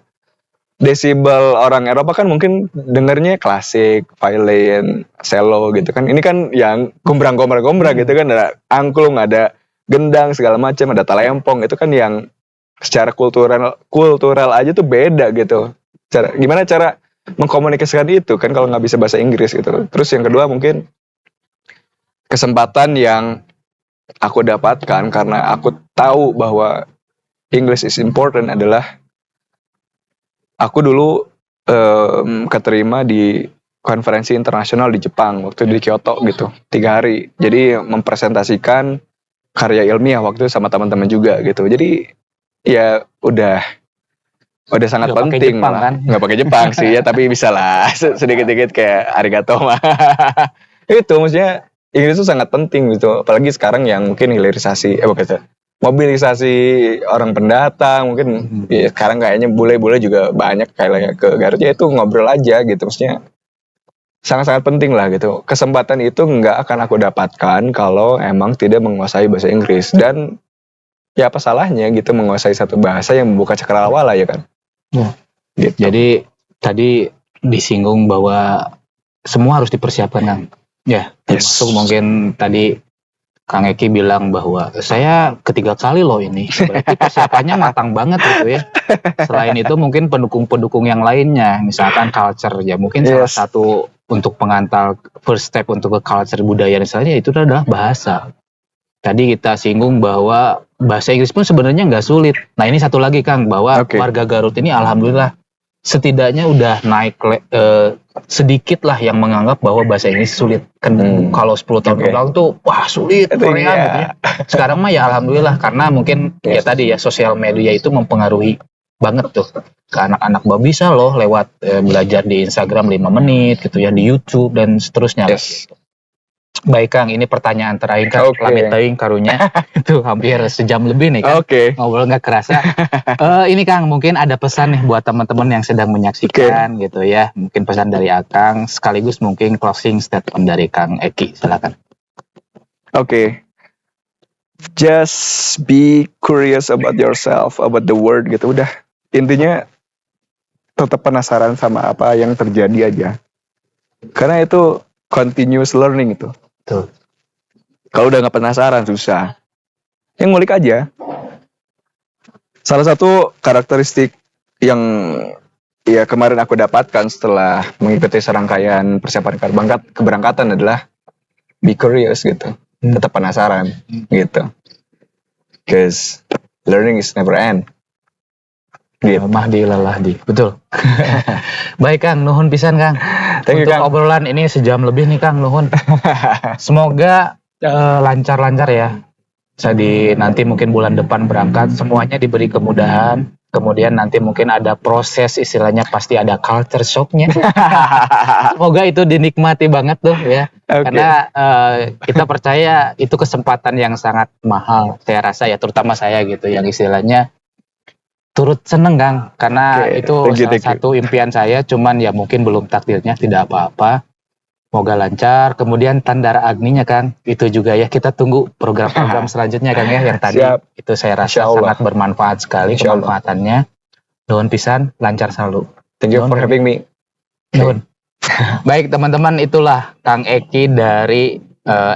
desibel orang Eropa kan mungkin dengernya klasik, violin, cello gitu kan. Ini kan yang gombrang gitu kan, ada angklung, ada gendang segala macam, ada talempong itu kan yang secara kultural aja tuh beda gitu. Gimana cara mengkomunikasikan itu kan kalau nggak bisa bahasa Inggris gitu. Terus yang kedua mungkin kesempatan yang aku dapatkan karena aku tahu bahwa English is important adalah aku dulu keterima di konferensi internasional di Jepang waktu di Kyoto gitu 3 hari. Jadi mempresentasikan karya ilmiah waktu itu sama teman-teman juga gitu. Jadi ya udah sangat Nggak pakai penting Jepang malah. kan? Nggak pakai Jepang sih ya, tapi bisa lah sedikit-sedikit kayak arigato mah. Itu maksudnya Inggris itu sangat penting gitu. Apalagi sekarang yang mungkin hilirisasi, bukan itu, mobilisasi orang pendatang mungkin ya, sekarang kayaknya bule-bule juga banyak kayak ke Garut ya itu ngobrol aja gitu. Maksudnya sangat-sangat penting lah gitu. Kesempatan itu nggak akan aku dapatkan kalau emang tidak menguasai bahasa Inggris. Dan ya apa salahnya gitu menguasai satu bahasa yang membuka cakrawala ya kan. Ya. Gitu. Jadi tadi disinggung bahwa semua harus dipersiapkan Kang. Ya, termasuk mungkin tadi Kang Eki bilang bahwa saya ketiga kali loh ini. Berarti persiapannya matang banget gitu ya. Selain itu mungkin pendukung-pendukung yang lainnya, misalkan culture ya mungkin salah satu untuk pengantar first step untuk ke culture budaya misalnya itu adalah bahasa. Tadi kita singgung bahwa bahasa Inggris pun sebenarnya nggak sulit. Nah ini satu lagi Kang, bahwa warga Garut ini alhamdulillah setidaknya udah naik sedikit lah yang menganggap bahwa bahasa Inggris sulit. Kan kalau 10 tahun belakang tuh wah sulit Korea gitu ya. Sekarang mah ya alhamdulillah karena mungkin ya tadi ya sosial media itu mempengaruhi banget tuh ke anak-anak bahwa bisa loh lewat belajar di Instagram 5 menit gitu ya, di YouTube dan seterusnya. Baik Kang, ini pertanyaan terakhir Kang, lami teuing karunya itu hampir sejam lebih nih Kang, ngobrol nggak kerasa. Ini Kang, mungkin ada pesan nih buat teman-teman yang sedang menyaksikan gitu ya, mungkin pesan dari Akang, sekaligus mungkin closing statement dari Kang Eki, silakan. Just be curious about yourself, about the world gitu, udah. Intinya tetap penasaran sama apa yang terjadi aja, karena itu continuous learning itu. Kalau udah nggak penasaran susah. Yang ngulik aja. Salah satu karakteristik yang ya kemarin aku dapatkan setelah mengikuti serangkaian persiapan keberangkatan adalah be curious gitu. Tetap penasaran gitu. Because learning is never end. Gitu. Mahdi lalahdi, betul. Baik Kang, nuhun pisan Kang. Untuk obrolan ini sejam lebih nih Kang, nuhun. Semoga lancar-lancar ya. Jadi nanti mungkin bulan depan berangkat, semuanya diberi kemudahan. Kemudian nanti mungkin ada proses, istilahnya pasti ada culture shocknya. Semoga itu dinikmati banget tuh ya. Karena kita percaya itu kesempatan yang sangat mahal. Saya rasa ya, terutama saya gitu, yang istilahnya turut seneng Kang, karena itu salah satu impian saya, cuman ya mungkin belum takdirnya, tidak apa-apa. Semoga lancar. Kemudian Tandara Agninya Kang, itu juga ya kita tunggu program-program selanjutnya Kang ya, yang tadi itu saya rasa sangat bermanfaat sekali kemanfaatannya. Nuhun pisan, lancar selalu. Thank you for having me. Nuhun. Baik teman-teman, itulah Kang Eki dari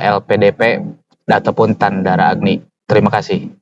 LPDP ataupun Tandara Agni. Terima kasih.